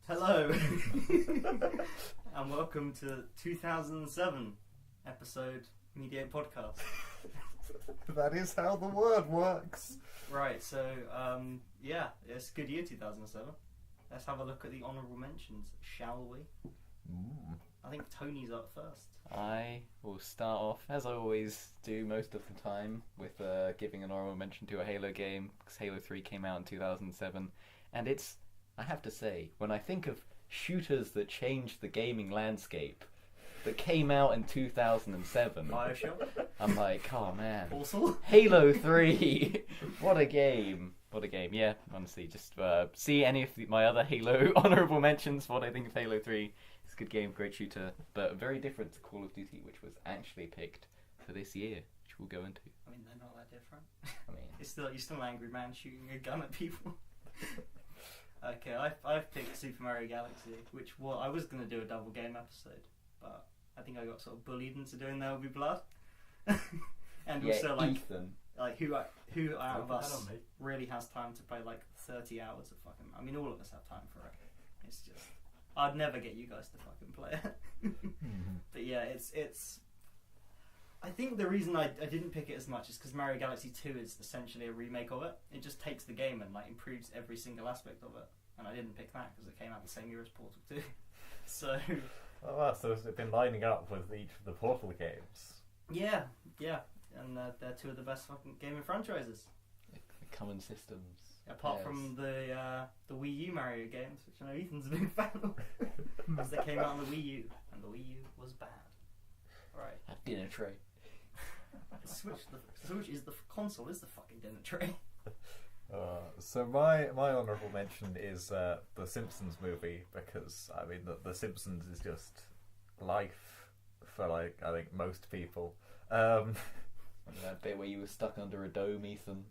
Hello, and welcome to 2007 episode Mediate Podcast. That is how the word works. Right, so yeah, it's a good year 2007. Let's have a look at the honourable mentions, shall we? I think Tony's up first. I will start off, as I always do most of the time, with giving an honorable mention to a Halo game, because Halo 3 came out in 2007, and it's, I have to say, when I think of shooters that changed the gaming landscape, that came out in 2007, BioShock? I'm like, oh man, Portal? Halo 3, what a game. What a game, yeah, honestly, just see any of my other Halo honourable mentions, what I think of Halo 3. It's a good game, great shooter, but very different to Call of Duty, which was actually picked for this year, which we'll go into. I mean, they're not that different. I mean, You're still an angry man shooting a gun at people. Okay, I've picked Super Mario Galaxy, which I was going to do a double game episode, but I think I got sort of bullied into doing There Will Be Blood. And yeah, also, like, Ethan. who out of us really has time to play like 30 hours of fucking... I mean, all of us have time for it. It's just... I'd never get you guys to fucking play it. But yeah, it's... I think the reason I didn't pick it as much is because Mario Galaxy 2 is essentially a remake of it. It just takes the game and like improves every single aspect of it. And I didn't pick that because it came out the same year as Portal 2. So... Oh, wow, so it's been lining up with each of the Portal games. Yeah. And they're two of the best fucking gaming franchises. The common systems. Apart from the Wii U Mario games, which I know Ethan's a big fan of. Because they came out on the Wii U, and the Wii U was bad. Right. A dinner tray. The Switch is the console, is the fucking dinner tray. So my honourable mention is the Simpsons movie, because I mean the Simpsons is just life for like I think most people. That bit where you were stuck under a dome, Ethan.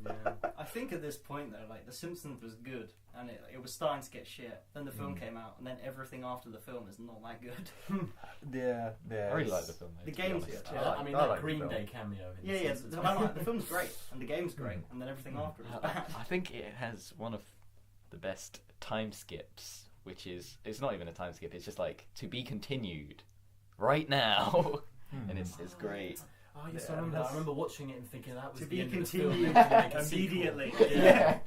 Yeah. I think at this point though, like The Simpsons was good, and it was starting to get shit. Then the film came out, and then everything after the film is not that good. Yeah. I really like the film. The game's I mean, I that like Green the film. Day cameo. In Yeah. Simpsons. The film's great, and the game's great, and then everything after is bad. I think it has one of the best time skips, which is, it's not even a time skip, it's just like, to be continued right now. And it's great. Oh, yes, Yeah, I remember. that's- I remember watching it and thinking that was To the be end of the film. continued They were gonna make a sequel. immediately. Yeah.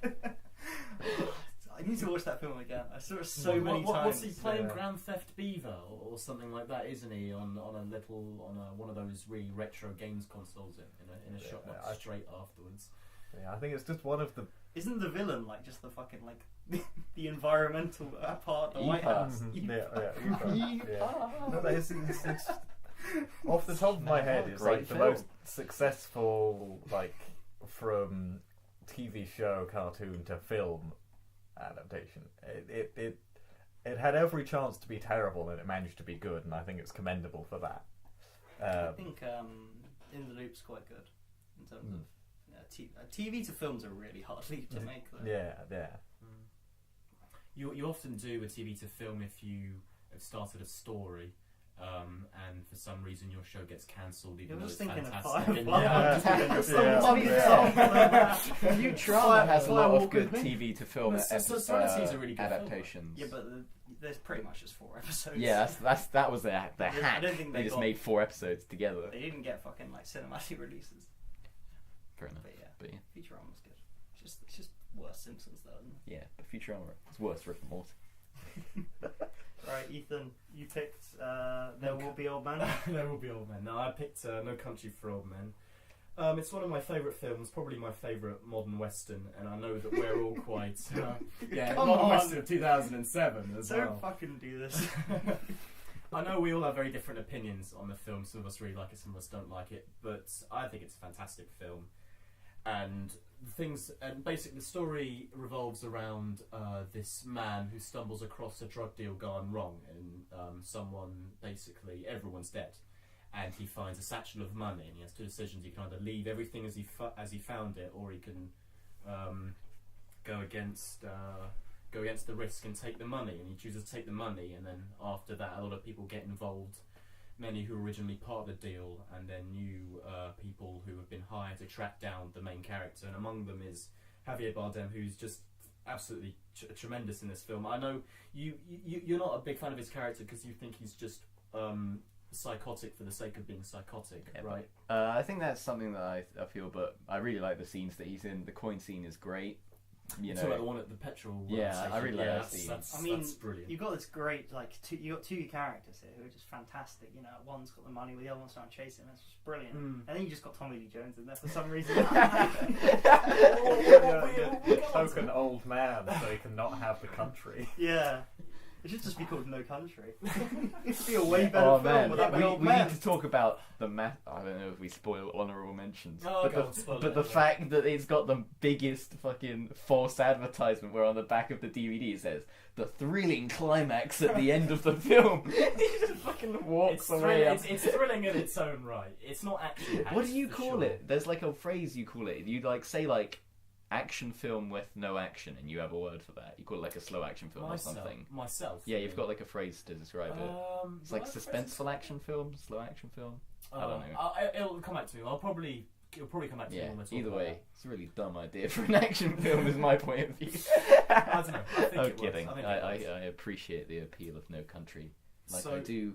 I need to watch that film again. I saw it so many times. What's he playing? Yeah. Grand Theft Beaver or something like that, isn't he? On one of those really retro games consoles in a shop Yeah, like straight afterwards. Yeah, I think it's just one of the. Isn't the villain like just the fucking like the environmental part of the White House? Yeah. No, it's off the top of my head, it's Great like the film. most successful, like from TV show, cartoon to film adaptation. It had every chance to be terrible, and it managed to be good, and I think it's commendable for that. I think In the Loop's quite good in terms of TV to films are really hard to make. Though. Yeah. You often do a TV to film if you have started a story. And for some reason your show gets cancelled, even though it's fantastic. Futurama has a lot of good Firewalk with Me. TV to film Serenity is a really good film. adaptations. Yeah, but there's pretty much just 4 episodes. Yeah, that was the hack. I don't think They just made 4 episodes together. They didn't get fucking like cinematic releases. Fair enough. But yeah, Futurama's good. It's just worse Simpsons though, isn't it? Yeah, but Futurama is worse, Rick and Morty. Right, Ethan, you picked There Will Be Old Men. There Will Be Old Men. No, I picked No Country for Old Men. It's one of my favourite films, probably my favourite modern western, and I know that we're all quite Come modern on. western of 2007 as Don't well. fucking do this. I know we all have very different opinions on the film. Some of us really like it, some of us don't like it, but I think it's a fantastic film. And basically the story revolves around this man who stumbles across a drug deal gone wrong, and everyone's dead, and he finds a satchel of money, and he has 2 decisions. He can either leave everything as he found it, or he can go against the risk and take the money, and he chooses to take the money. And then after that, a lot of people get involved, many who were originally part of the deal, and then new people who have been hired to track down the main character. And among them is Javier Bardem, who's just absolutely tremendous in this film. I know you're not a big fan of his character because you think he's just psychotic for the sake of being psychotic, right? I think that's something that I feel, but I really like the scenes that he's in. The coin scene is great. You know, talking about the one at the petrol. Yeah, station. I really like that scene. That's brilliant. You've got this great, like, you got two characters here who are just fantastic. You know, one's got the money, the other one's trying to chase him. That's just brilliant. And then you just got Tommy Lee Jones in there for some reason. Token old man, so he can not have the country. Yeah. It should just be called No Country. It should be a way better film without the old we man. need to talk about the I don't know if we spoil honourable mentions, but the fact fact that it's got the biggest fucking false advertisement where on the back of the DVD it says the thrilling climax at the end of the film. He just fucking walks away. It's thrilling in its own right. It's not action. What do you call it? There's like a phrase you call it. You like say like action film with no action, and you have a word for that. You call it like a slow action film or something. Myself. Yeah, you've got like a phrase to describe it. It's like suspenseful action film, slow action film. I don't know. It'll come back to me. It'll probably come back to me when we're talking either about way, it. it's a really dumb idea for an action film, is my point of view. I don't know. I think it kidding. works. I appreciate the appeal of No Country. Like I do.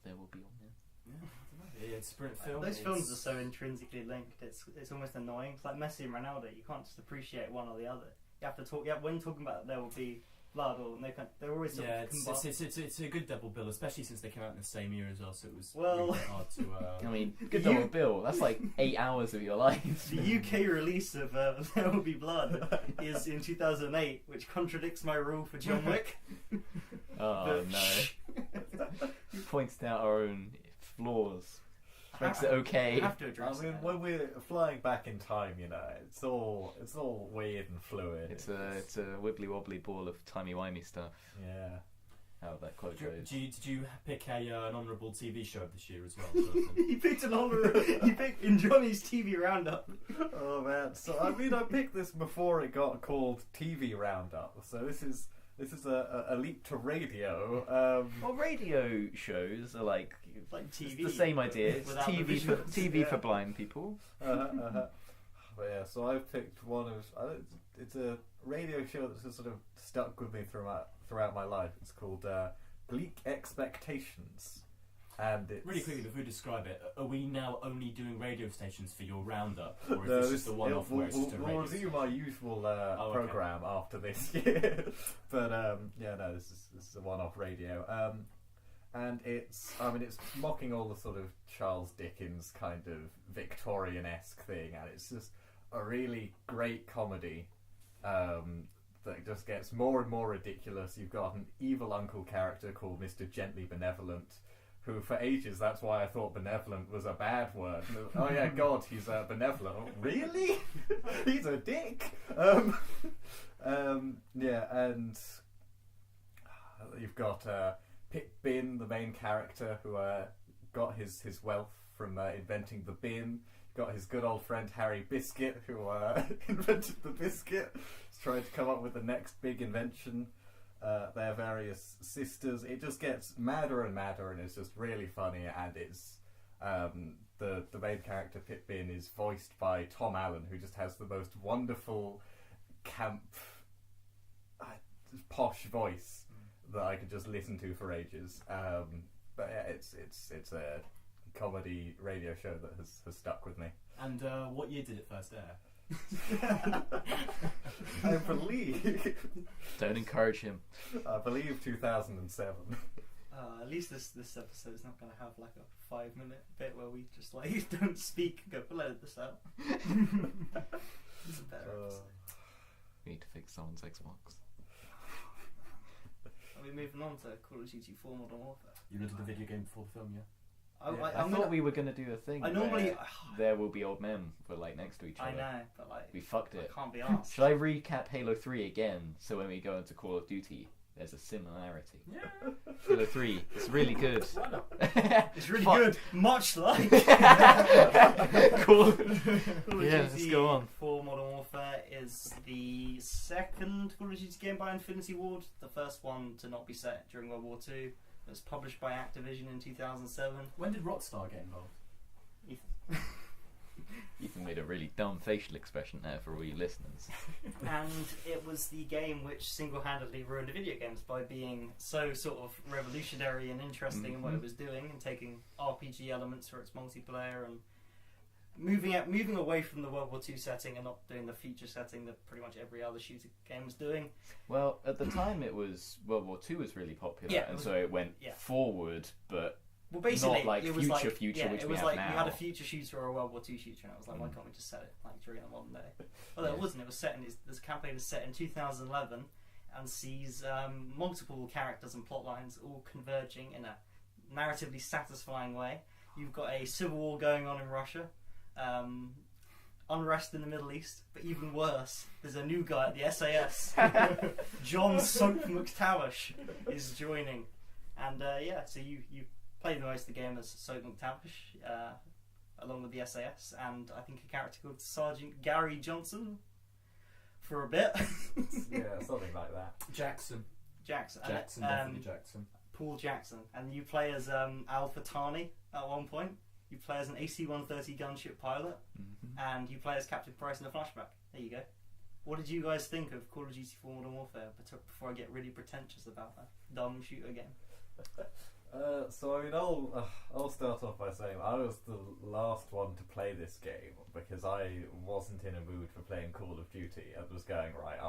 There will be on there. Yeah, I don't know. It's a brilliant film. Those films are so intrinsically linked. It's almost annoying. It's like Messi and Ronaldo. You can't just appreciate one or the other. You have to talk. Yeah, when talking about There Will Be Blood or No Country, they're always sort of combined. It's a good double bill, especially since they came out in the same year as us. So it was Well, really hard to. I mean, good double bill. That's like 8 hours of your life. The UK release of There Will Be Blood is in 2008, which contradicts my rule for John Wick. Oh no! Points out our own flaws. Makes it okay. I have to address that. when we're flying back in time, you know, it's all weird and fluid. It's a wibbly wobbly ball of timey wimey stuff. Yeah. How that quote goes. Did you pick an honourable TV show this year as well? He picked an honour. He picked in Johnny's TV roundup. Oh man! So I mean, I picked this before it got called TV Roundup. So this is a leap to radio. Well, radio shows are like TV. the same idea. It's without the TV visuals, for blind people. But yeah, so I've picked one of. It's a radio show that's just sort of stuck with me throughout my life. It's called Bleak Expectations, and it's Really quickly before we describe it, are we now only doing radio stations for your roundup, or is No, this just a one-off where it's just a we'll radio? resume our usual okay. program after this year. But yeah, no, this is a one-off radio. And it's mocking all the sort of Charles Dickens kind of Victorian-esque thing, and it's just a really great comedy that just gets more and more ridiculous. You've got an evil uncle character called Mr. Gently Benevolent, who for ages, that's why I thought benevolent was a bad word. Oh yeah, God, he's benevolent. Oh, really? He's a dick. Yeah, and you've got Pip Bin, the main character, who got his wealth from inventing the bin. Got his good old friend Harry Biscuit, who invented the biscuit. He's trying to come up with the next big invention. Their various sisters. It just gets madder and madder, and it's just really funny. And it's the main character Pip Bin is voiced by Tom Allen, who just has the most wonderful camp, posh voice that I could just listen to for ages. But yeah, it's a comedy radio show that has stuck with me. And what year did it first air? I believe. Don't encourage him. I believe 2007. At least this episode is not going to have like a 5-minute bit where we just like don't speak and go, we'll edit this out. It's a better episode. We need to fix someone's Xbox. Are we moving on to Call of Duty 4 Modern Warfare? You looked at the video game before the film, yeah? I thought we were going to do a thing. I normally. There will be old men for like next to each other. I know, but like We fucked it. I can't be asked. Should I recap Halo 3 again so when we go into Call of Duty there's a similarity? Yeah. Halo 3, it's really good. It's really good, much like Cool. Call of Yeah, let's Duty go on. 4 Modern Warfare is the second Call of Duty game by Infinity Ward, the first one to not be set during World War II. It was published by Activision in 2007. When did Rockstar get involved? Ethan made a really dumb facial expression there for all you listeners. And it was the game which single-handedly ruined video games by being so sort of revolutionary and interesting in what it was doing, and taking RPG elements for its multiplayer, and moving away from the World War II setting and not doing the feature setting that pretty much every other shooter game was doing. Well, at the time it was World War II was really popular, Yeah, and so it went forward, but Well, basically, not like it was future, which it we was have like now. you had a future shooter or a World War II shooter, and I was like, why can't we just set it like during the modern day? Well, it wasn't. It was set in this campaign is set in 2011 and sees multiple characters and plot lines all converging in a narratively satisfying way. You've got a civil war going on in Russia, unrest in the Middle East, but even worse, there's a new guy at the SAS. John Soap McTavish is joining, and so you play the most of the game as Soap McTavish, along with the SAS, and I think a character called Sergeant Gary Johnson for a bit. Yeah, something like that. Jackson, definitely Jackson. Paul Jackson, and you play as Al Fatani at one point. You play as an AC-130 gunship pilot, and you play as Captain Price in a flashback. There you go. What did you guys think of Call of Duty 4 Modern Warfare before I get really pretentious about a dumb shooter game? So I mean, I'll start off by saying I was the last one to play this game because I wasn't in a mood for playing Call of Duty. I was going right.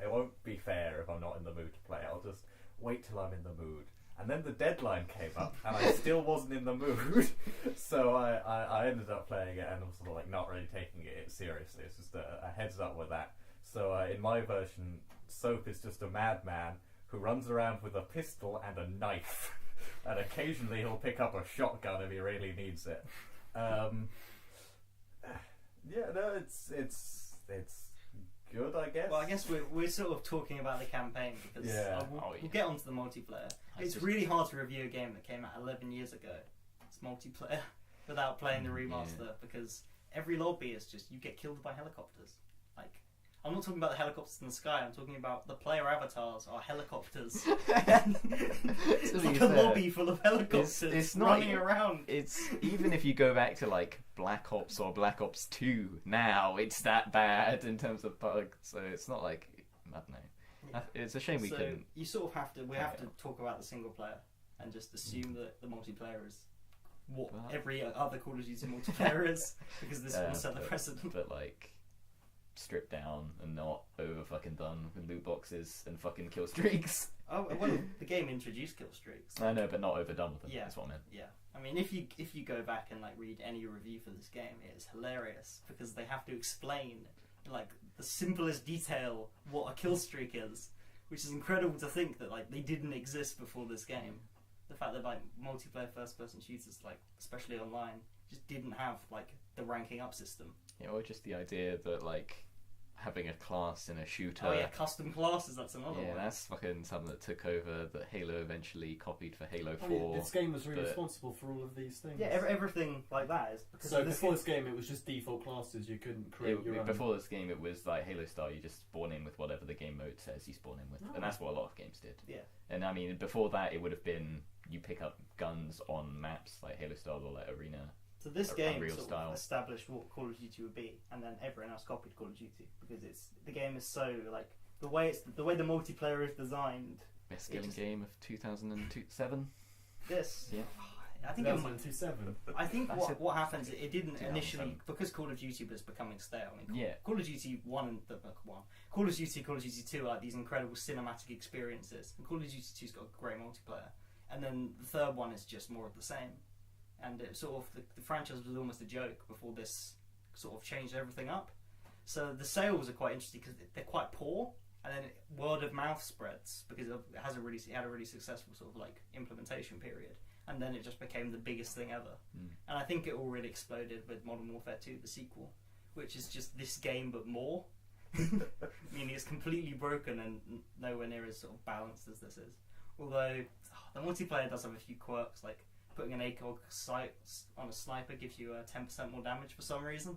It won't be fair if I'm not in the mood to play. I'll just wait till I'm in the mood. And then the deadline came up, and I still wasn't in the mood. So I ended up playing it, and I'm sort of like not really taking it seriously. It's just a heads up with that. So in my version, Soap is just a madman who runs around with a pistol and a knife, and occasionally he'll pick up a shotgun if he really needs it. It's good, I guess. Well, I guess we're sort of talking about the campaign because we'll get onto the multiplayer. It's really hard to review a game that came out 11 years ago. It's multiplayer without playing the remaster because every lobby is just you get killed by helicopters. Like, I'm not talking about the helicopters in the sky. I'm talking about the player avatars are helicopters. It's like a lobby full of helicopters it's running around. It's even if you go back to like Black Ops or Black Ops 2 now, it's that bad in terms of bugs. So it's not like I don't know. Yeah. It's a shame we couldn't. You sort of have to. We have to talk about the single player and just assume that the multiplayer is what every other Call of Duty multiplayer is, because this will set the precedent. But like, stripped down and not over fucking done with loot boxes and fucking kill streaks. Oh well, the game introduced kill streaks. I know, but not overdone with them. Yeah, that's what I meant. Yeah, I mean, if you go back and like read any review for this game, it is hilarious because they have to explain like the simplest detail what a kill streak is, which is incredible to think that like they didn't exist before this game. The fact that like multiplayer first-person shooters, like especially online, just didn't have like the ranking up system. Yeah, or just the idea that like having a class in a shooter. Oh yeah, custom classes. That's another one. Yeah, that's fucking something that took over that Halo eventually copied for Halo 4. I mean, this game was really responsible for all of these things. Yeah, everything like that is because. So before this game, it was just default classes. You couldn't create your own. Before this game, it was like Halo style. You just spawn in with whatever the game mode says you spawn in with, and that's what a lot of games did. Yeah. And I mean, before that, it would have been you pick up guns on maps like Halo style or like Arena. So this game sort of established what Call of Duty would be, and then everyone else copied Call of Duty because the game is so like the way the multiplayer is designed. Best killing game of 2007. This, yeah, I think 2007. I think what happens, it didn't initially because Call of Duty was becoming stale. I mean, Call of Duty 1 and Call of Duty 2 are like these incredible cinematic experiences, and Call of Duty 2's got a great multiplayer, and then the third one is just more of the same. And it sort of the franchise was almost a joke before this sort of changed everything up. So the sales are quite interesting because they're quite poor, and then word of mouth spreads because it had a really successful sort of like implementation period, and then it just became the biggest thing ever. And I think it all really exploded with Modern Warfare 2, the sequel, which is just this game but more. Meaning it's completely broken and nowhere near as sort of balanced as this is. Although the multiplayer does have a few quirks, like putting an ACOG sight on a sniper gives you 10% more damage for some reason.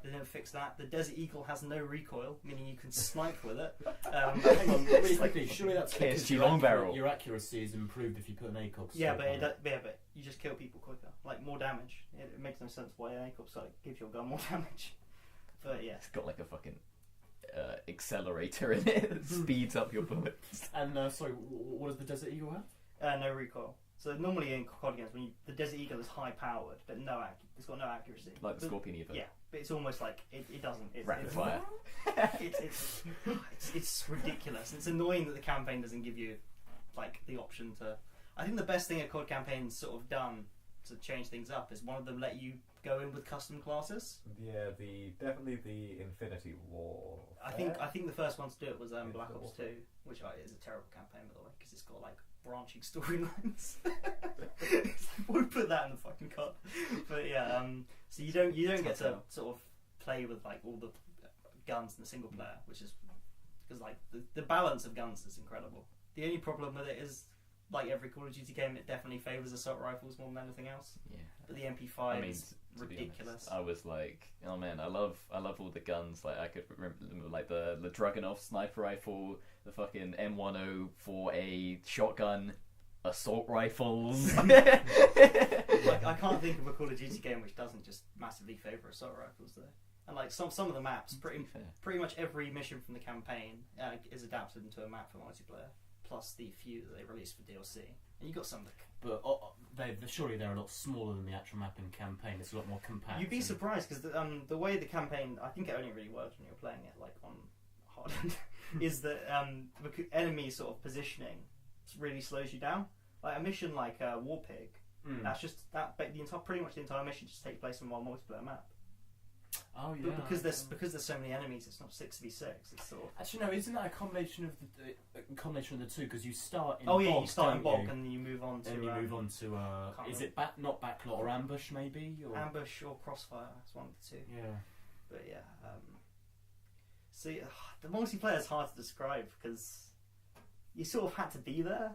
They didn't fix that. The Desert Eagle has no recoil, meaning you can snipe with it. Hang on, really quickly, surely that's because KSG long barrel. Your accuracy is improved if you put an ACOG. Yeah, but you just kill people quicker, like more damage. It makes no sense why an ACOG sight gives your gun more damage. But yeah, It's got like a fucking accelerator in it that speeds up your bullets. And sorry, what does the Desert Eagle have? no recoil. So normally in COD games, the Desert Eagle is high powered, but it's got no accuracy. Like the But- Scorpion Evo. Yeah, but it's almost like it doesn't. Rapid fire. It's ridiculous. It's annoying that the campaign doesn't give you like the option to. I think the best thing a COD campaign's sort of done to change things up is one of them let you go in with custom classes. Yeah, definitely the Infinity War. I think the first one to do it was Black It's Ops awesome. 2, which is a terrible campaign by the way because it's got like branching storylines. We'll put that in the fucking cut. But yeah, so you don't get to sort of play with like all the guns in the single player, which is because like the balance of guns is incredible. The only problem with it is like every Call of Duty game, it definitely favours assault rifles more than anything else. Yeah. But the MP5 I mean, is to be ridiculous. honest, I was like, oh man, I love all the guns. Like I could remember like the Dragunov sniper rifle, the fucking M104A shotgun, assault rifles. Like, I can't think of a Call of Duty game which doesn't just massively favour assault rifles though. And like some of the maps, pretty much every mission from the campaign is adapted into a map for multiplayer. Plus the few that they released for DLC, and you got some. But surely they're a lot smaller than the actual map in campaign. It's a lot more compact. You'd be surprised because the way the campaign, I think it only really works when you're playing it like on hard, is that the enemy sort of positioning really slows you down. Like a mission like War Pig, that's just that. But pretty much the entire mission just takes place on one multiplayer map. Oh yeah. But because there's so many enemies, it's not 6v6. It's sort of. Actually, no. Isn't that a combination of the two? Because you start in. You start in bulk and then you move on to. And you move on to. Is it not backlot or ambush maybe? Or? Ambush or crossfire. It's one of the two. Yeah. But yeah. See, the multiplayer is hard to describe because you sort of had to be there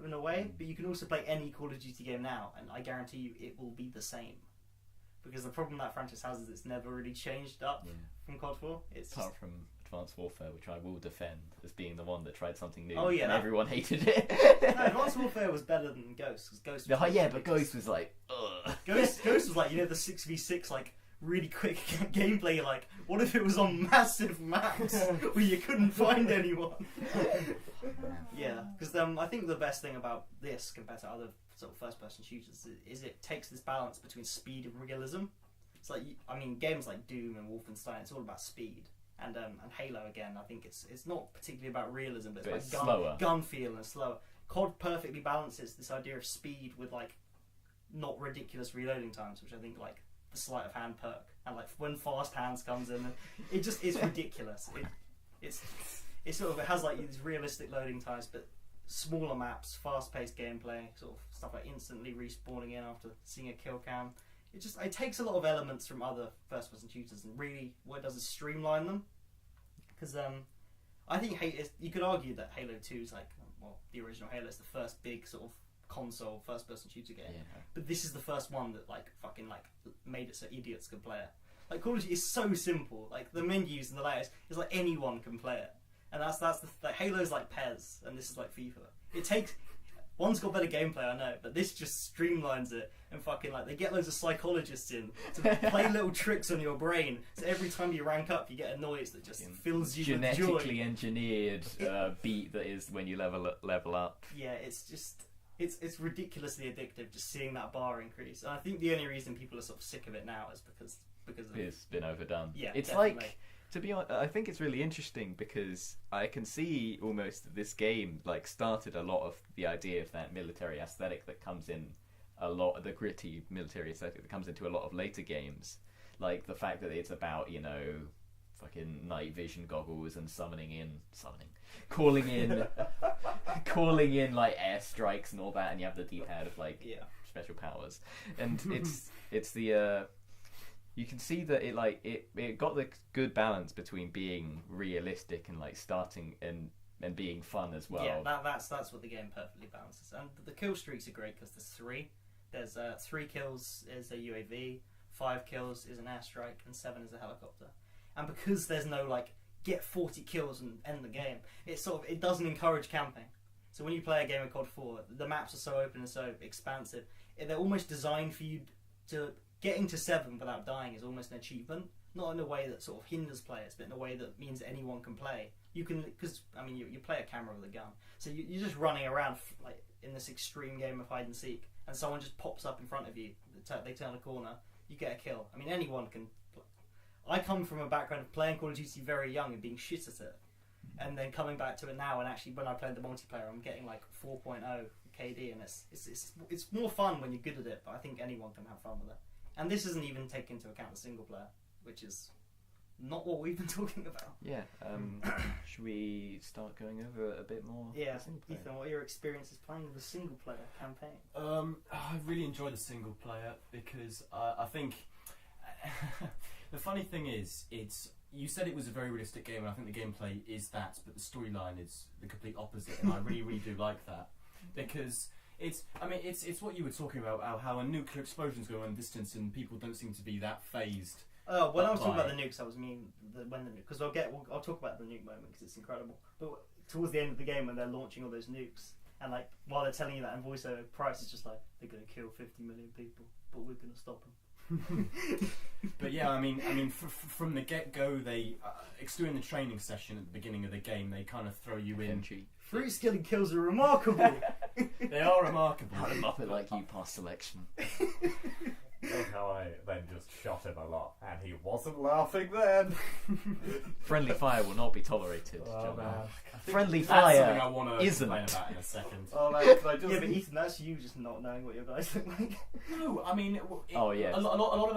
in a way, but you can also play any Call of Duty game now, and I guarantee you it will be the same. Because the problem that franchise has is it's never really changed up from COD 4. It's apart from Advanced Warfare, which I will defend as being the one that tried something new. Oh, yeah, and that- everyone hated it. No, Advanced Warfare was better than Ghost. Because Ghost. Was But Ghost was like, ugh. Ghost was like, the 6v6 like really quick gameplay. Like, what if it was on massive maps where you couldn't find anyone? Yeah, because I think the best thing about this compared to other sort of first-person shooters is it takes this balance between speed and realism. It's like games like Doom and Wolfenstein, it's all about speed, and Halo again. I think it's not particularly about realism, but it's about slower. gun feel and slower. COD perfectly balances this idea of speed with like not ridiculous reloading times, which I think like the sleight of hand perk and like when fast hands comes in, it just is ridiculous. It sort of has like these realistic loading times, but smaller maps, fast-paced gameplay, sort of stuff like instantly respawning in after seeing a kill cam. It takes a lot of elements from other first-person shooters, and really what it does is streamline them. Because I think you could argue that Halo 2 is like, well, the original Halo is the first big sort of console first-person shooter game. Yeah. But this is the first one that like fucking like made it so idiots could play it. Like Call of Duty is so simple. Like the menus and the layouts, it's like anyone can play it. And that's like Halo's like PES, and this is like FIFA. One's got better gameplay, I know, but this just streamlines it and fucking like they get loads of psychologists in to play little tricks on your brain. So every time you rank up, you get a noise that just fills you with joy. Genetically engineered beat that is when you level up. Yeah, it's just it's ridiculously addictive just seeing that bar increase. And I think the only reason people are sort of sick of it now is because of It's been overdone. Yeah, it's definitely. like. To be honest, I think it's really interesting because I can see almost that this game like started a lot of the idea of that military aesthetic that comes in a lot of the gritty military aesthetic that comes into a lot of later games, like the fact that it's about fucking night vision goggles and calling in like airstrikes and all that, and you have the D-pad of like special powers, and it's the. You can see that it got the good balance between being realistic and like starting and being fun as well. Yeah, that's what the game perfectly balances. And the kill streaks are great because there's 3. There's 3 kills is a UAV, 5 kills is an airstrike, and 7 is a helicopter. And because there's no like get 40 kills and end the game, it doesn't encourage camping. So when you play a game of COD 4, the maps are so open and so expansive. They're almost designed for you to getting to 7 without dying is almost an achievement. Not in a way that sort of hinders players, but in a way that means anyone can play. You can, because I mean, you play a camera with a gun, so you're just running around like in this extreme game of hide and seek, and someone just pops up in front of you. They turn a corner, you get a kill. I mean, anyone can. I come from a background of playing Call of Duty very young and being shit at it, and then coming back to it now. And actually, when I played the multiplayer, I'm getting like 4.0 KD, and it's more fun when you're good at it. But I think anyone can have fun with it. And this isn't even taking into account the single player, which is not what we've been talking about. Yeah. Should we start going over a bit more? Yeah, the single player? Ethan, what are your experiences playing the single player campaign? I really enjoy the single player because I think the funny thing is, you said it was a very realistic game, and I think the gameplay is that, but the storyline is the complete opposite, and I really, really do like that because. It's what you were talking about, how a nuclear explosion's going on in distance and people don't seem to be that phased. Oh, when I was talking about the nukes, I was because I'll talk about the nuke moment because it's incredible. But towards the end of the game, when they're launching all those nukes, and like while they're telling you that in voiceover, Price is just like, they're going to kill 50 million people, but we're going to stop them. But yeah, I mean, from the get-go, they during the training session at the beginning of the game, they kind of throw you in. Fruit skilling kills are remarkable. They are remarkable. How a Muppet like you pass selection. Look how I then just shot him a lot, and he wasn't laughing then. Friendly fire will not be tolerated. Oh, John. man. Friendly That's something fire I want to isn't. complain about in a second. Oh, man, can I just... Yeah, but Ethan, that's you just not knowing what your guys look like. No, I mean, Oh, yeah. a lot of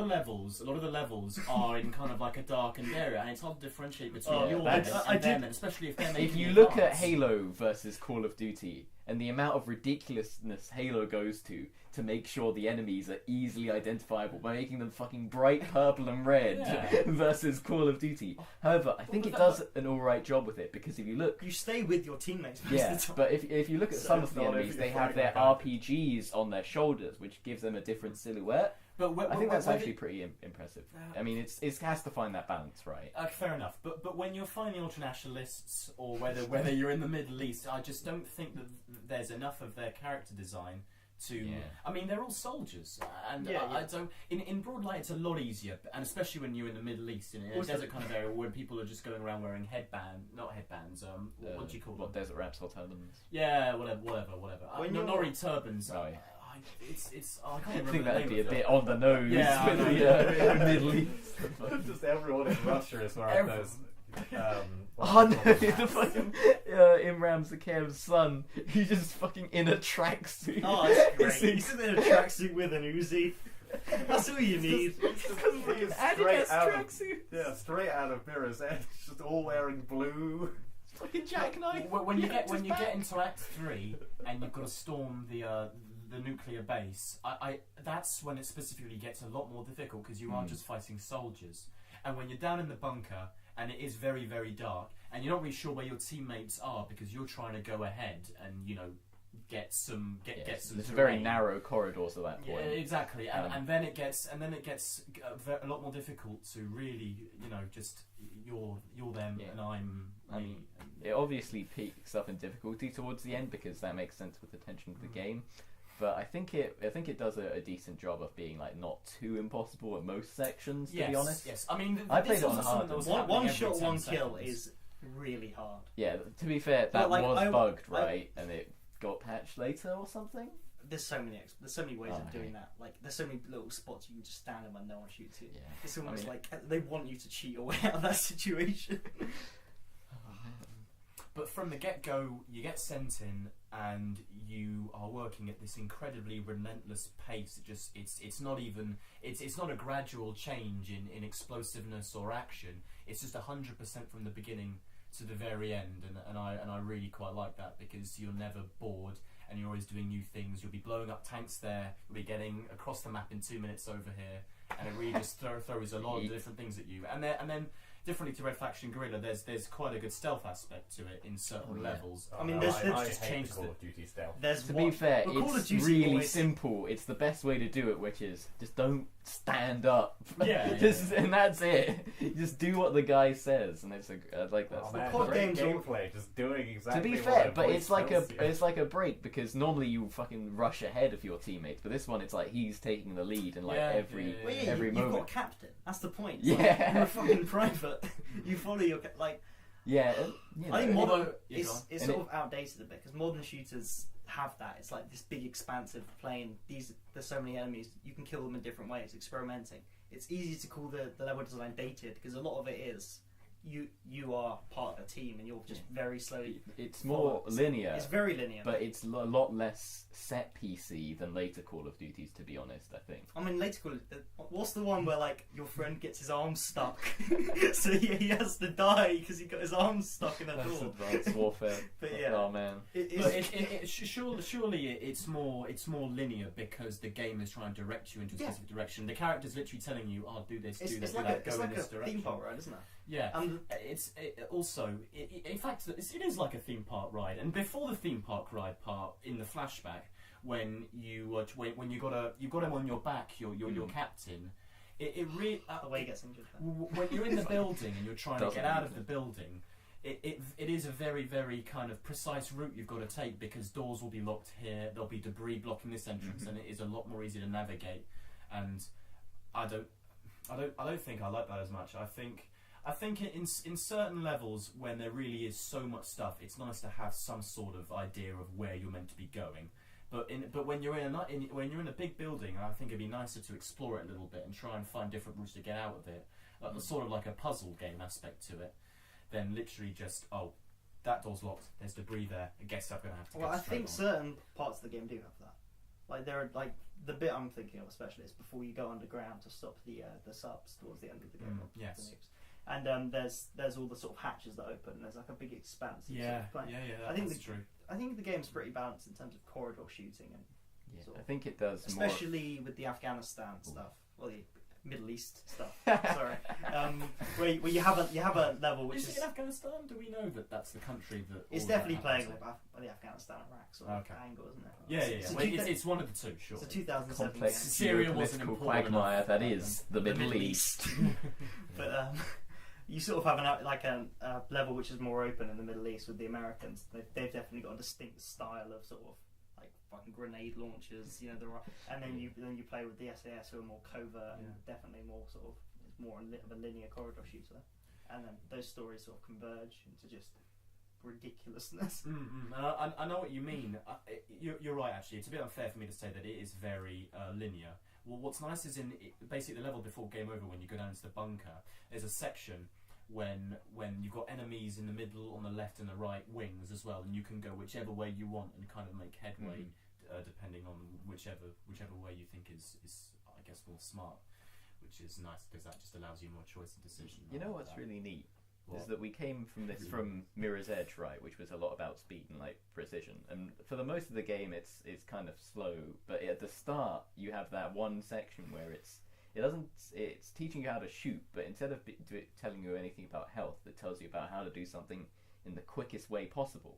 the levels are in kind of like a darkened area, and it's hard to differentiate between Oh, yours that's- and them, and especially if they're making If you it look at fast. Halo versus Call of Duty and the amount of ridiculousness Halo goes to make sure the enemies are easily identifiable by making them fucking bright purple and red Yeah. versus Call of Duty. However, I think it does an alright job with it because if you look, You stay with your teammates most yeah, of the time. but if you look at So some it's of the not enemies, if they you're have their fighting RPGs on their shoulders, which gives them a different silhouette. But I think that's actually pretty impressive. I mean, it has to find that balance, right? fair enough. But when you're fighting ultranationalists or whether you're in the Middle East, I just don't think that there's enough of their character design to. Yeah. I mean, they're all soldiers, and Yeah, I yeah. don't. In broad light, it's a lot easier, and especially when you're in the Middle East in a Also- desert kind of area where people are just going around wearing not headbands. What do you call them? What, Desert Raps or turbans? Yeah, whatever. When No, you're- Nori turbans. Oh, yeah. I can't I remember think the that'd name be a of bit them. on the nose Yeah, I with know, the yeah. Middle East. just everyone in Russia is wearing Everyone. those... Oh no, the fucking Imran Zakir's son, he's just fucking in a tracksuit. Oh, that's great. He's He's in a tracksuit with an Uzi. That's all you need. Adidas tracksuit. Yeah, straight out of Mirror's Edge, just all wearing blue. Fucking jackknife. When you Behind his get back. into Act 3 and you've got to storm the nuclear base, that's when it specifically gets a lot more difficult because you aren't just fighting soldiers. And when you're down in the bunker and it is very, very dark and you're not really sure where your teammates are because you're trying to go ahead and get some It's terrain. very narrow corridors at that Yeah, point. exactly, and then it gets a lot more difficult to really just you're them Yeah. and I'm I me. mean, it obviously peaks up in difficulty towards the end because that makes sense with the tension of the game. But I think it does a decent job of being like not too impossible at most sections. To be honest, Yes, I mean, I this played it on wasn't hard. something that was One happening every shot, 10 one kill seconds. is really hard. yeah. To be fair, that But, like, was I- bugged, I- right? And it got patched later or something. There's so many ways Oh, of doing okay. that. Like there's so many little spots you can just stand in when no one shoots you. Yeah. It's almost I mean- like they want you to cheat your way out of that situation. But from the get-go, you get sent in, and you are working at this incredibly relentless pace. It's not a gradual change in explosiveness or action. It's just 100% from the beginning to the very end, and I really quite like that because you're never bored and you're always doing new things. You'll be blowing up tanks there. You'll be getting across the map in 2 minutes over here, and it really just throws a lot of different things at you. And then differently to Red Faction Guerrilla, there's quite a good stealth aspect to it in certain levels. I mean, no, there's I just hate changed Call it. of Duty stealth. There's To be fair, well, Call of it's Duty really always- simple. It's the best way to do it, which is just don't stand up. Yeah, And that's it. Just do what the guy says, and I like that. Oh, stuff. man, COD great games gameplay, just doing To exactly. be what fair, their but voice it's like tells you. it's like a break, because normally you fucking rush ahead of your teammates, but this one it's like he's taking the lead in like Yeah, every yeah, Well, yeah, every you've moment. got a captain. That's the point. It's Yeah. like, you're a fucking private. You follow your like. Yeah, you know, I think modern Although- yeah, go on. it's And sort of outdated a bit because modern shooters have that. It's like this big expansive plane. There's so many enemies. You can kill them in different ways. Experimenting. It's easy to call the level design dated because a lot of it is you are part of a team and you're just very slowly. it's more linear, It's very linear. but it's a lot less set PC than later Call of Duties, to be honest. I think. I mean, later Call what's the one where like your friend gets his arm stuck, so he has to die because he got his arm stuck in a That's door. Advanced Warfare. But yeah. Oh man. But surely it's more linear because the game is trying to direct you into a Yeah. specific direction. The character's literally telling you, "Oh, do this, It's do this, do like that, it's go in like this a direction." theme park ride, isn't it? Yeah, And in fact, it is like a theme park ride. And before the theme park ride part, in the flashback, when you got him on your back, your captain. It really the way he gets injured. Then. when you're in the building and you're trying to Doesn't get out use of the it. building, it is a very, very kind of precise route you've got to take because doors will be locked here, there'll be debris blocking this entrance, and it is a lot more easy to navigate. And I don't think I like that as much. I think in certain levels when there really is so much stuff, it's nice to have some sort of idea of where you're meant to be going. But when you're in a big building, I think it'd be nicer to explore it a little bit and try and find different routes to get out of it, sort of like a puzzle game aspect to it, than literally just that door's locked, there's debris there, I guess I'm gonna have to. Well, get I think straight on. certain parts of the game do have that. Like there are like the bit I'm thinking of especially is before you go underground to stop the subs towards the end of the game. Yes. The nukes. And there's all the sort of hatches that open. And there's like a big expanse. of sort Yeah, of play. yeah, I think that's true. I think the game's pretty balanced in terms of corridor shooting and Yeah, sort I of, think it does especially with the Afghanistan stuff. Well, the Middle East stuff. more. Sorry, where you have a level which Is is it in Afghanistan? Do we know that that's the country that? it's all definitely that playing happens like the Afghanistan Iraq sort of Okay. angle, isn't it? in? Yeah, yeah, It's yeah. a Well, two- it's one of the two, sure. It's a 2007 Complex game. Syria wasn't geopolitical important quagmire enough. that is the Middle East. But you sort of have a level which is more open in the Middle East with the Americans. They've definitely got a distinct style of sort of like fucking grenade launchers, you know. And then you play with the SAS who are more covert and definitely more sort of it's more of a linear corridor shooter. And then those stories sort of converge into just ridiculousness. And I know what you mean. You're right, actually. It's a bit unfair for me to say that it is very linear. Well, what's nice is basically the level before game over, when you go down into the bunker, there's a section when you've got enemies in the middle, on the left and the right wings as well, and you can go whichever way you want and kind of make headway depending on whichever way you think is I guess more smart, which is nice because that just allows you more choice and decision. You know what's really neat What? is that we came from this from Mirror's Edge, right, which was a lot about speed and like precision. And for the most of the game, it's kind of slow. But at the start, you have that one section where it's teaching you how to shoot, but instead of telling you anything about health, it tells you about how to do something in the quickest way possible,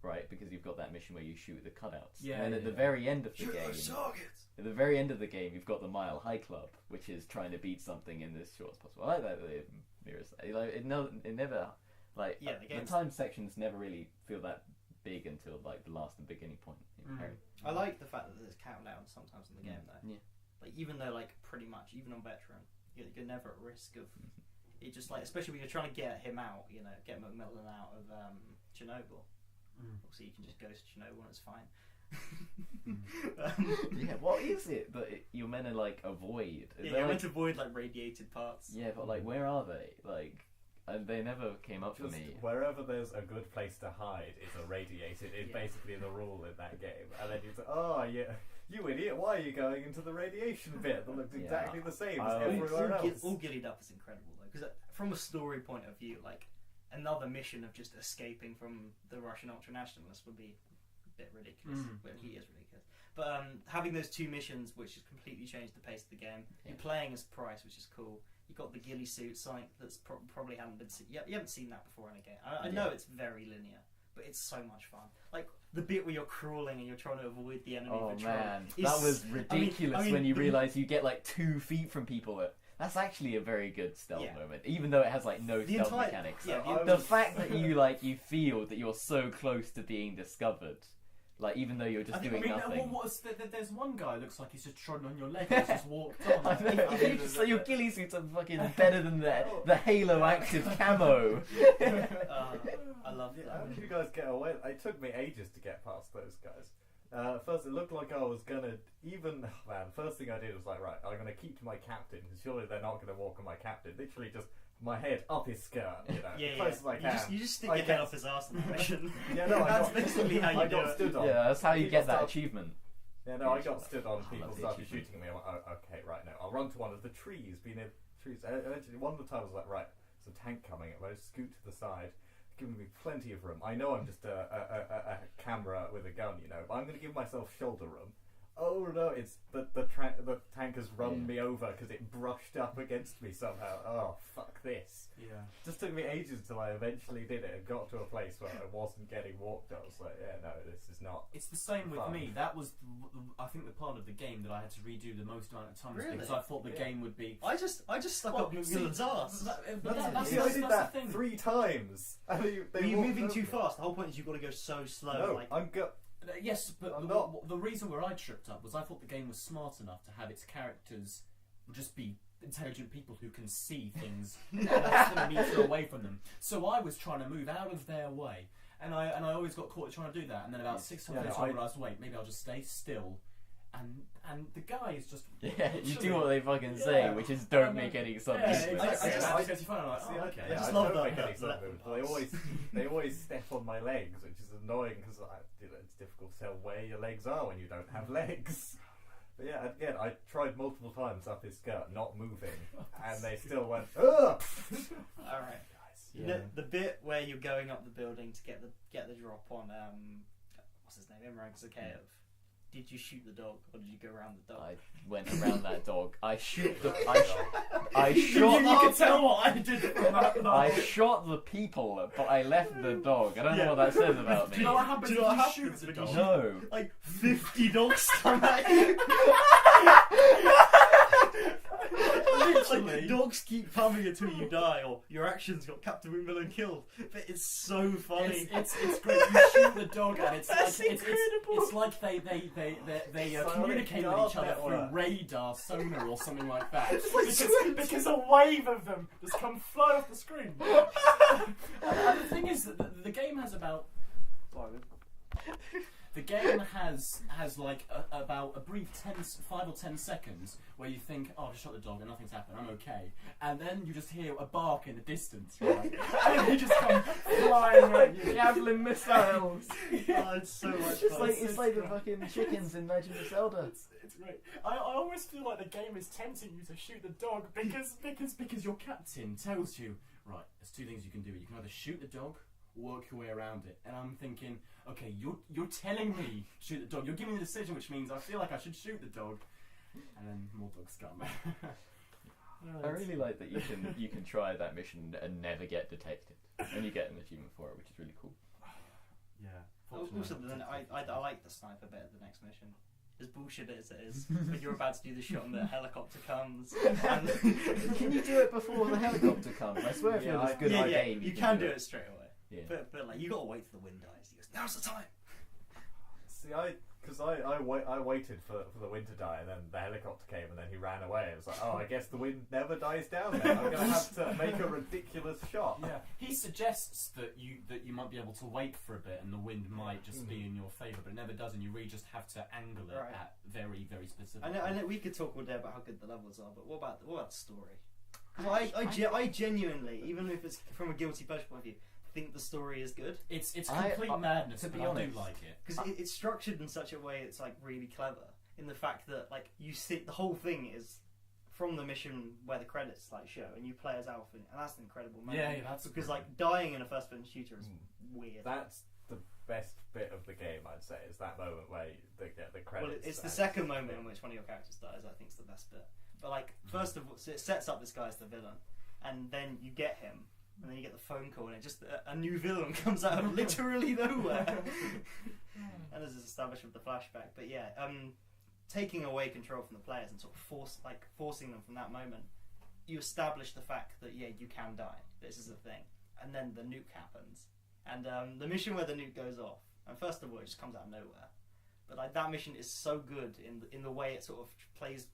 right? Because you've got that mission where you shoot the cutouts. Yeah, and then at the yeah. very end of the Shoot game, those targets! at the very end of the game, you've got the Mile High Club, which is trying to beat something in as short as possible. I like that with Mirror's. Like, it never like Yeah, the the game's- time sections never really feel that big until like the last and beginning point. I like the fact that there's countdown sometimes in the game though. Yeah. Like even though like pretty much even on veteran, you're never at risk of it. Just like especially when you're trying to get him out, you know, get Macmillan out of Chernobyl. Obviously, you can just go to Chernobyl and it's fine. Yeah, what is it that you're meant to like avoid? Is Yeah, there, you're like, meant to avoid like radiated parts. yeah, but like where are they? Like, and they never came up for Just me. wherever there's a good place to hide is irradiated. It's Yeah. basically the rule in that game. And then you say, "Oh, yeah, you idiot! Why are you going into the radiation bit that looks Yeah. exactly the same I as always- everywhere else?" All Gillied Up is incredible though, because from a story point of view, like another mission of just escaping from the Russian ultranationalists would be a bit ridiculous. Well, he is ridiculous. But having those two missions, which has completely changed the pace of the game, you're playing as Price, which is cool, You got the ghillie suit, something that's probably haven't been seen. You haven't seen that before in a game. I know it's very linear, but it's so much fun. Like the bit where you're crawling and you're trying to avoid the enemy patrol. Man, that was ridiculous when you realise you get like 2 feet from people. That's actually a very good stealth moment, even though it has like no stealth mechanics. The fact that you feel that you're so close to being discovered. Like, even though you're just doing nothing. There's one guy who looks like he's just trodden on your leg and just walked on. So your ghillie suits are fucking better than the Halo active camo. I love it. How did you guys get away? It took me ages to get past those guys. First, it looked like I was gonna first thing I did was like, right, I'm gonna keep to my captain, because surely they're not gonna walk on my captain. Literally just my head up his skirt, close as I can. You just stick your head off his arse in the mission. That's basically how you do it. Stood on. Yeah, that's how you get that achievement. Yeah, no, I got stood on. People started shooting me. I'm like, oh, okay, right now I'll run to one of the trees. Being in trees. Eventually, one of the times I was like, right, there's a tank coming. I just scoot to the side, giving me plenty of room. I know I'm just a camera with a gun, but I'm going to give myself shoulder room. Oh no! It's the tank has run me over because it brushed up against me somehow. Oh fuck this! Yeah. Just took me ages until I eventually did it and got to a place where I wasn't getting walked on. I was like, yeah, no, this is not. It's the same with fun. me. That was, I think, the part of the game that I had to redo the most amount of times because I thought the game would be. I just stuck up McMillan's ass. I did that 3 times. Were you moving too fast? The whole point is you've got to go so slow. No, Yes, but the reason where I tripped up was I thought the game was smart enough to have its characters just be intelligent people who can see things less than a metre away from them. So I was trying to move out of their way, and I always got caught trying to do that. And then about 6 times later, I realised, wait, maybe I'll just stay still. And the guy is just you do what they fucking say, which is don't make any sub movements. I just love that. They always step on my legs, which is annoying because it's difficult to tell where your legs are when you don't have legs. But yeah, again, I tried multiple times up his skirt, not moving, and they still went, ugh! Alright, guys. The bit where you're going up the building to get the drop on, what's his name, Imran Zakhaev. Did you shoot the dog, or did you go around the dog? I went around that dog. I shot. You can tell what I did from that. I shot the people, but I left the dog. I don't know what that says about me. Do you know what happens if you shoot the dog? No. Like 50 dogs come at you. Like, dogs keep coming until you die, or your actions got Captain McMillan killed. But it's so funny. It's great. You shoot the dog, and it's incredible. It's like they communicate with each other through radar, sonar, or something like that. Because a wave of them just come fly off the screen. And the thing is that the game has about. The game has like about a brief 5 or 10 seconds where you think, oh, I just shot the dog and nothing's happened, I'm okay. And then you just hear a bark in the distance, right? And they just come flying at you. Javelin missiles. Oh, it's so much fun. It's like the fucking chickens in Legend of Zelda. It's great. I always feel like the game is tempting you to shoot the dog because your captain tells you, right, there's 2 things you can do. You can either shoot the dog, work your way around it. And I'm thinking, okay, you're telling me shoot the dog. You're giving me the decision, which means I feel like I should shoot the dog. And then more dogs come. I really like that you can try that mission and never get detected, and you get an achievement for it, which is really cool. Yeah. Also, then I like the sniper bit of the next mission. As bullshit as it is, when you're about to do the shot and the helicopter comes. And can you do it before the helicopter comes? I swear, if you're this good at game, you can do it straight away. Yeah. But like, you gotta wait till the wind dies. He goes, now's the time. See, I waited for the wind to die, and then the helicopter came, and then he ran away. It was like, oh, I guess the wind never dies down then. I'm gonna have to make a ridiculous shot. Yeah, he suggests that you might be able to wait for a bit, and the wind might just be in your favour, but it never does, and you really just have to angle it at very, very specific. I know we could talk all day about how good the levels are, but what about the story? I genuinely, even if it's from a guilty pleasure point of view, think the story is good. It's complete madness, to be honest. I do like it because it's structured in such a way it's like really clever in the fact that like you see the whole thing is from the mission where the credits like show and you play as Alpha, and that's an incredible moment. Yeah, that's because like dying in a first-person shooter is weird. That's the best bit of the game, I'd say, is that moment where they get the credits. Well, it's the second moment in which one of your characters dies. I think is the best bit. But like, first of all, so it sets up this guy as the villain, and then you get him, and then you get the phone call, and it just a new villain comes out of literally nowhere. And this is established with the flashback. But yeah, taking away control from the players and sort of forcing them from that moment, you establish the fact that you can die. This is a thing, and then the nuke happens, and the mission where the nuke goes off, and first of all, it just comes out of nowhere. But like that mission is so good in the way it sort of plays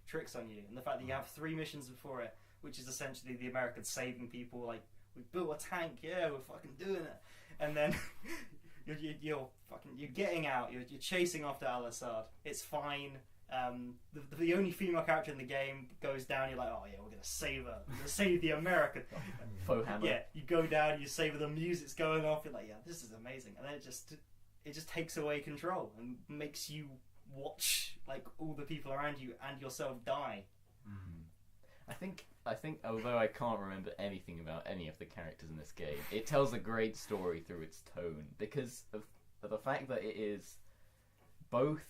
tricks on you, and the fact that you have 3 missions before it, which is essentially the Americans saving people. Like, we built a tank, yeah, we're fucking doing it, and then you're getting out, you're chasing after Al-Assad. It's fine. The only female character in the game goes down. You're like, oh yeah, we're gonna save her. We're gonna save the American. Faux hammer. Yeah, you go down, you save her. The music's going off. You're like, yeah, this is amazing, and then it just takes away control and makes you watch like all the people around you and yourself die. I think although I can't remember anything about any of the characters in this game, it tells a great story through its tone because of the fact that it is both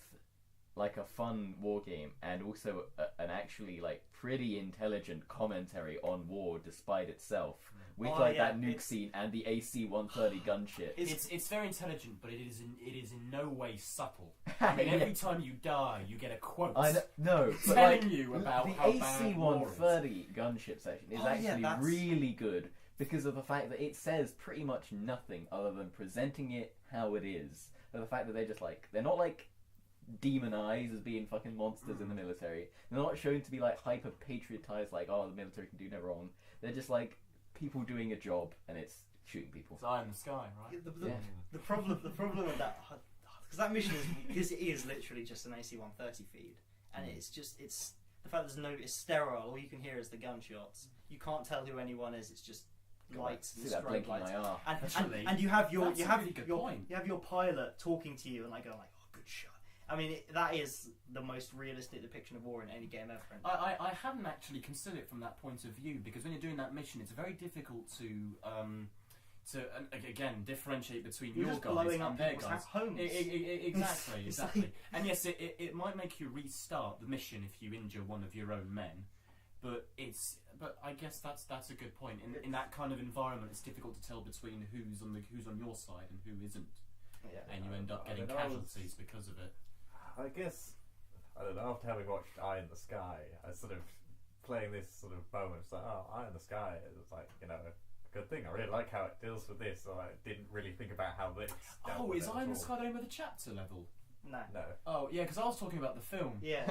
like a fun war game and also an actually like pretty intelligent commentary on war despite itself. With that nuke scene and the AC-130 gunship. It's very intelligent, but it is in no way subtle. I mean, every time you die, you get a quote. Telling you about how bad war is. The AC-130 gunship section is actually really good because of the fact that it says pretty much nothing other than presenting it how it is. And the fact that they're not like demonized as being fucking monsters in the military. They're not shown to be like hyper patriotized, like, oh, the military can do no wrong. They're just like people doing a job, and it's shooting people. It's eye in the sky, right? The problem with that, because that mission is it is literally just an AC-130 feed, and it's the fact it's sterile. All you can hear is the gunshots. You can't tell who anyone is. It's just lights and strobe lights. And you have your pilot talking to you and like going like, oh, good shot. I mean, that is the most realistic depiction of war in any game ever. I hadn't actually considered it from that point of view, because when you're doing that mission, it's very difficult to again differentiate between your guys and their guys. Homes. Exactly. And yes, it might make you restart the mission if you injure one of your own men, but I guess that's a good point. In that kind of environment, it's difficult to tell between who's on your side and who isn't, and you end up getting casualties because of it. I guess, I don't know, after having watched Eye in the Sky, I sort of playing this sort of moment, it's like, oh, Eye in the Sky, it's like, a good thing. I really like how it deals with this, so I didn't really think about how this dealt with is Eye in the Sky the name of the chapter level? No. Oh, yeah, because I was talking about the film. Yeah,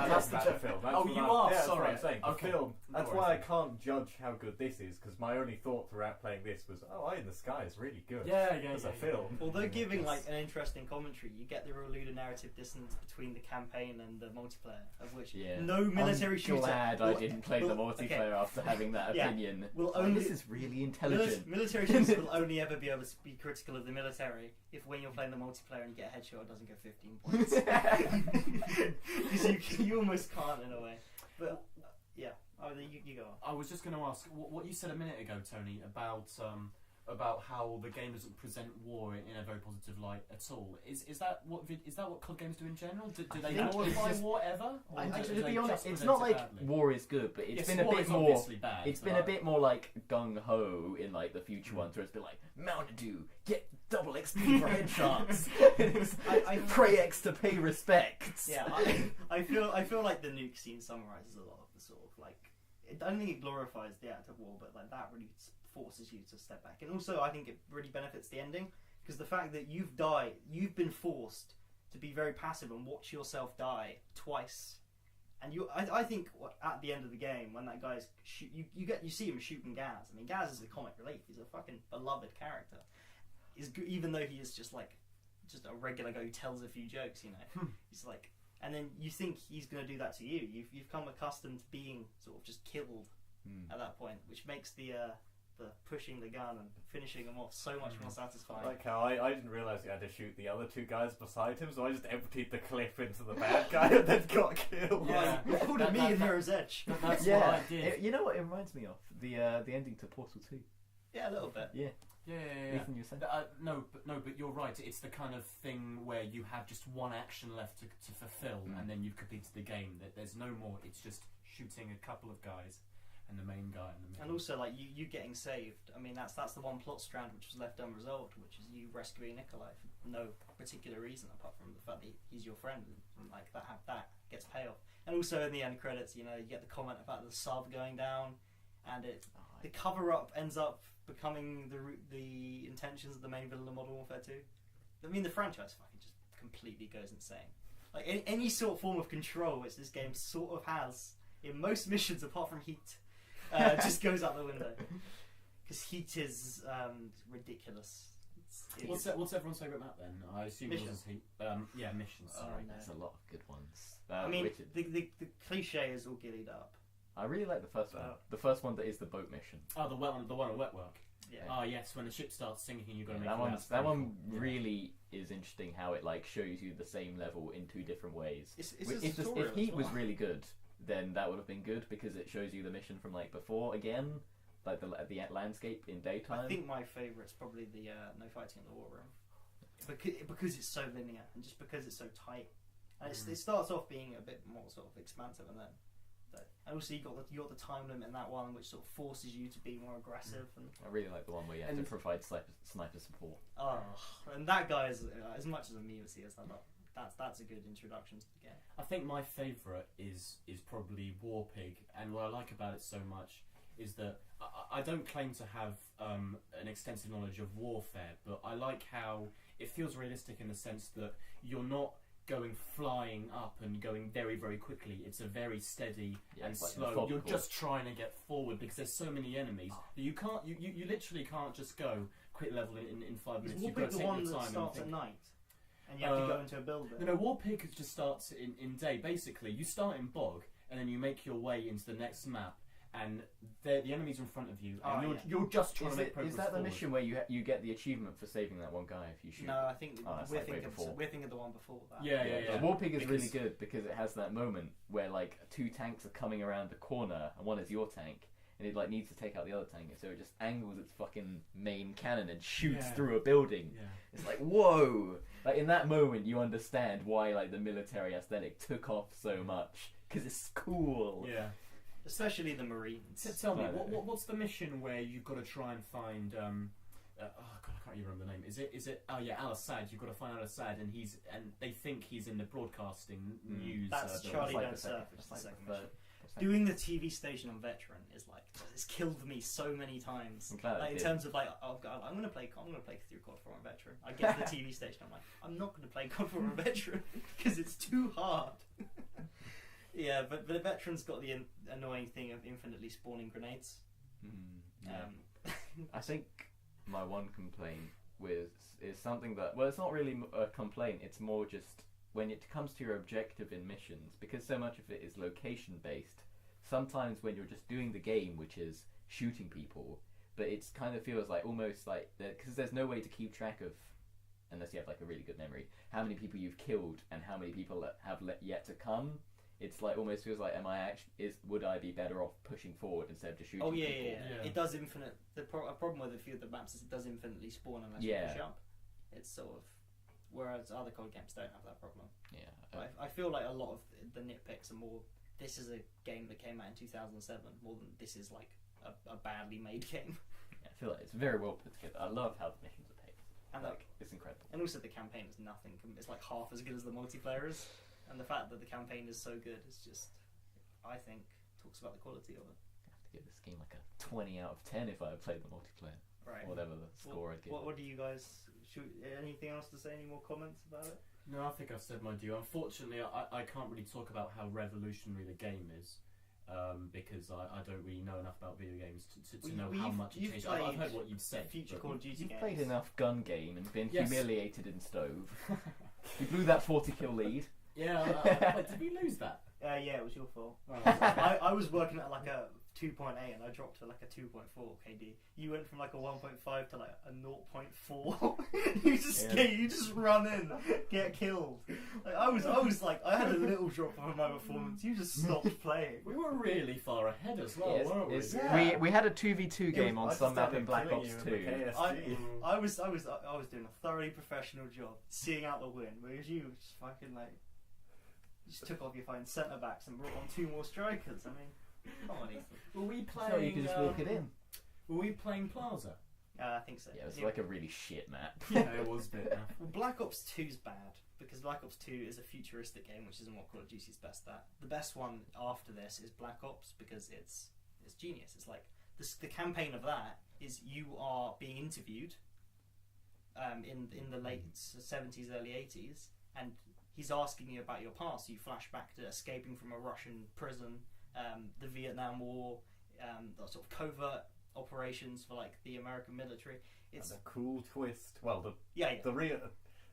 that's the film. You are? Yeah, sorry. That's what I'm saying. The film. That's why I can't judge how good this is, because my only thought throughout playing this was, oh, Eye in the Sky is really good. As a film. Although giving like an interesting commentary, you get the real narrative dissonance between the campaign and the multiplayer, of which no military shooter. I'm glad I didn't play the multiplayer after having that opinion. This is really intelligent. Military shooters will only ever be able to be critical of the military if when you're playing the multiplayer and you get a headshot, it doesn't go 15 points. Because you almost can't in a way. But you go on. I was just going to ask what you said a minute ago, Tony, about how the game doesn't present war in a very positive light at all. Is that what COD games do in general? Do they glorify war ever? To be honest, it's not like war is good, but it's been a bit more. Bad, it's been a bit more like gung ho in like the future ones, where it's been like Mountain Dew, get double XP for headshots. I pray X to pay respect. Yeah, I feel like the nuke scene summarizes a lot of the sort of like. I don't think it glorifies the act of war, but like that really forces you to step back. And also, I think it really benefits the ending, because the fact that you've been forced to be very passive and watch yourself die twice. And I think at the end of the game, when that guy's you see him shooting Gaz. I mean, Gaz is a comic relief. He's a fucking beloved character. Even though he is just a regular guy who tells a few jokes, he's like. And then you think he's going to do that to you. You've come accustomed to being sort of just killed at that point, which makes the pushing the gun and finishing them off so much more satisfying. Like how I didn't realise you had to shoot the other 2 guys beside him, so I just emptied the clip into the bad guy and then got killed. Yeah, you called it me in Mirror's Edge. That's what I did. You know what it reminds me of? The ending to Portal 2. Yeah, a little bit. Yeah. Yeah. Ethan, you said? No, but you're right. It's the kind of thing where you have just one action left to fulfill, and then you've completed the game. There's no more. It's just shooting a couple of guys and the main guy in the middle. And also, like, you getting saved. I mean, that's the one plot strand which was left unresolved, which is you rescuing Nikolai for no particular reason apart from the fact that he's your friend, and like that gets payoff. And also in the end credits, you get the comment about the sub going down, and the cover up ends up becoming the intentions of the main villain of Modern Warfare 2. I mean, the franchise fucking just completely goes insane. Like any sort of form of control which this game sort of has in most missions, apart from Heat, just goes out the window. Because Heat is ridiculous. What's everyone's favourite map then? I assume it was Heat. Yeah, missions. Sorry, there's a lot of good ones. I mean, the cliche is all gillied up. I really like the first one. The first one that is the boat mission. Oh, the one at Wetwork. Yeah. Oh yes, when the ship starts sinking, you've got to make that one really is interesting. How it like shows you the same level in two different ways. If Heat was really good, then that would have been good because it shows you the mission from like before again, like the landscape in daytime. I think my favourite's probably the no fighting in the war room, because it's so linear and just because it's so tight. And it starts off being a bit more sort of expansive, and also you got the time limit in that one, which sort of forces you to be more aggressive. And I really like the one where you have to provide sniper support. Oh, and that guy is as much as a meme as he is. That's a good introduction to the game. I think my favourite is probably Warpig, and what I like about it so much is that I don't claim to have an extensive knowledge of warfare, but I like how it feels realistic in the sense that you're not going flying up and going very, very quickly. It's a very steady and slow. You're just trying to get forward because there's so many enemies that you can't. You literally can't just go quit level in 5 minutes. You've got to take your time. Is Warpig the one that starts at night? And you have to go into a building? No, Warpig just starts in day. Basically, you start in Bog, and then you make your way into the next map, and the enemy's in front of you, and you're just trying to make progress. Is that the forward. mission where you get the achievement for saving that one guy if you shoot? No, I think we're thinking of the one before that. Yeah. Warpig is really good because it has that moment where like two tanks are coming around the corner, and one is your tank, and it like needs to take out the other tank, and so it just angles its fucking main cannon and shoots through a building. Yeah. It's like, whoa! Like in that moment, you understand why like the military aesthetic took off so much because it's cool. Yeah. Especially the Marines. Tell me, what's the mission where you've got to try and find? Oh God, I can't even remember the name. Is it? Oh yeah, Al Assad. You've got to find Al Assad, and they think he's in the broadcasting news. That's Charlie like Don't Surf. the The second third. mission. Doing the TV station on Veteran is like it's killed me so many times. Like in terms of like, oh God, I'm gonna play through God of War on Veteran. I get to the TV station, I'm like, I'm not gonna play God of War on Veteran because it's too hard. Yeah, but the Veteran's got the annoying thing of infinitely spawning grenades. I think my one complaint is something that, well, it's not really a complaint. It's more just when it comes to your objective in missions, because so much of it is location based. Sometimes when you're just doing the game, which is shooting people, but it kind of feels like almost like because there's no way to keep track of, unless you have like a really good memory, how many people you've killed and how many people have yet to come. It's like almost feels like would I be better off pushing forward instead of just shooting people? Yeah. It does infinite. A problem with a few of the maps is it does infinitely spawn unless you push up. It's sort of, whereas other COD games don't have that problem. Yeah. I feel like a lot of the nitpicks are more, this is a game that came out in 2007 more than this is like a badly made game. Yeah, I feel like it's very well put together. I love how the missions are paced. And it's incredible. And also the campaign is nothing. It's like half as good as the multiplayer is. And the fact that the campaign is so good is just, I think, talks about the quality of it. I have to give this game like a 20 out of 10 if I played the multiplayer. Right. Whatever the score I'd give. What do you guys... anything else to say? Any more comments about it? No, I think I've said my due. Unfortunately, I can't really talk about how revolutionary the game is. Because I don't really know enough about video games to know how much it changed. I've heard what you've said. Future Call of Duty You've games. played enough gun game and been humiliated in Stove. You blew that 40 kill lead. Yeah, wait, did we lose that? Yeah, it was your fault. Oh, I was working at like a 2.8 and I dropped to like a 2.4 KD. You went from like a 1.5 to like a 0.4. You just run in, get killed. Like, I was like, I had a little drop of my performance. You just stopped playing. We were really far ahead as well, weren't we? Yeah. We had a 2v2 game on some map in Black Ops 2. I was doing a thoroughly professional job, seeing out the win, whereas you just fucking like, you just took off your fucking centre backs and brought on 2 more strikers. I mean, come on, Ethan. Were we playing? So you could just walk it in. Were we playing Plaza? I think so. Yeah, it was like a really shit map. Yeah, it was a bit. Well, Black Ops 2's bad because Black Ops 2 is a futuristic game, which isn't what Call of Duty's best at. The best one after this is Black Ops because it's genius. It's like the campaign of that is you are being interviewed in the late 70s, early 80s, and he's asking you about your past. So you flash back to escaping from a Russian prison, the Vietnam War, the sort of covert operations for like the American military. It's a cool twist. Well, the real.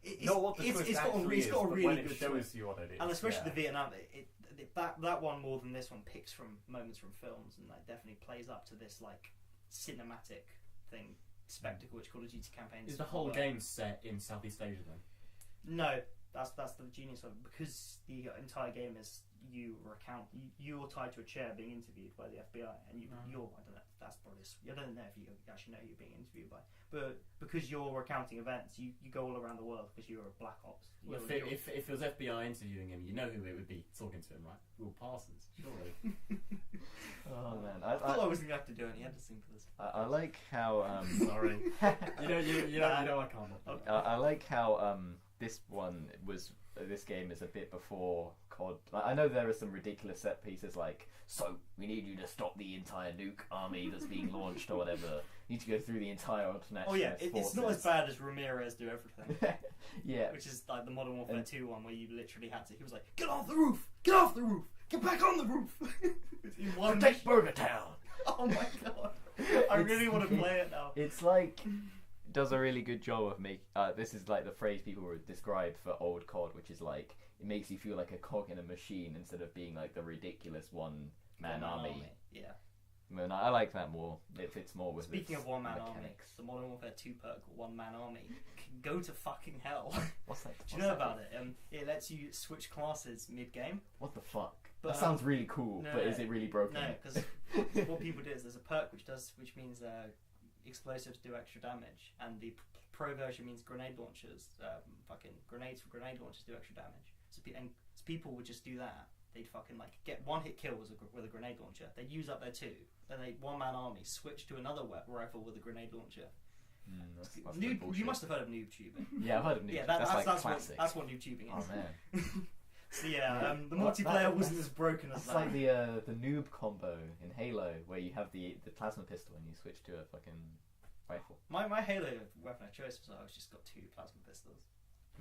It's got a really good shows twist. You what it is, and especially the Vietnam. That one more than this one picks from moments from films, and that definitely plays up to this like cinematic thing spectacle which Call of Duty campaigns. Is the whole game set in Southeast Asia then? No, that's the genius of it, because the entire game is you're tied to a chair being interviewed by the FBI, and you're I don't know. That's probably I don't know if you actually know you're being interviewed by, but because you're recounting events, you go all around the world because you're a Black Ops. Well, if it was FBI interviewing him, you know who it would be talking to him, right? Will Parsons, surely. Oh man, I thought I wasn't going to have to do any editing for this. I like how sorry. you know I can't. Okay. I like how this game is a bit before COD. Like, I know there are some ridiculous set pieces like, so we need you to stop the entire nuke army that's being launched or whatever. You need to go through the entire international. Oh yeah, it's not as bad as Ramirez do everything. Yeah, which is like the Modern Warfare 2 one where you literally had to. He was like, "Get off the roof! Get off the roof! Get back on the roof!" Protect Burger Town. Oh my god! I really want to play it now. It's like does a really good job of this is like the phrase people would describe for old COD, which is like it makes you feel like a cog in a machine instead of being like the ridiculous one-man army. Yeah. I mean, I like that more. It fits more with Speaking of one-man army, mechanics. the Modern Warfare 2 perk, one-man army, can go to fucking hell. What's that? Do you know about it? It lets you switch classes mid-game. What the fuck? But, that sounds really cool, but is it really broken? No, because what people do is there's a perk which means explosives do extra damage, and the pro version means grenade launchers, fucking grenades for grenade launchers do extra damage. So people would just do that. They'd fucking like get one hit kill with a grenade launcher. They'd use up their 2. Then they one-man army switch to another rifle with a grenade launcher. You must have heard of noob tubing. Yeah, I've heard of noob. Yeah, that's like classic. That's what noob tubing is. Oh man. So yeah, the multiplayer wasn't as broken as it's that. It's like the noob combo in Halo where you have the plasma pistol and you switch to a fucking rifle. My Halo weapon of choice was I just got 2 plasma pistols.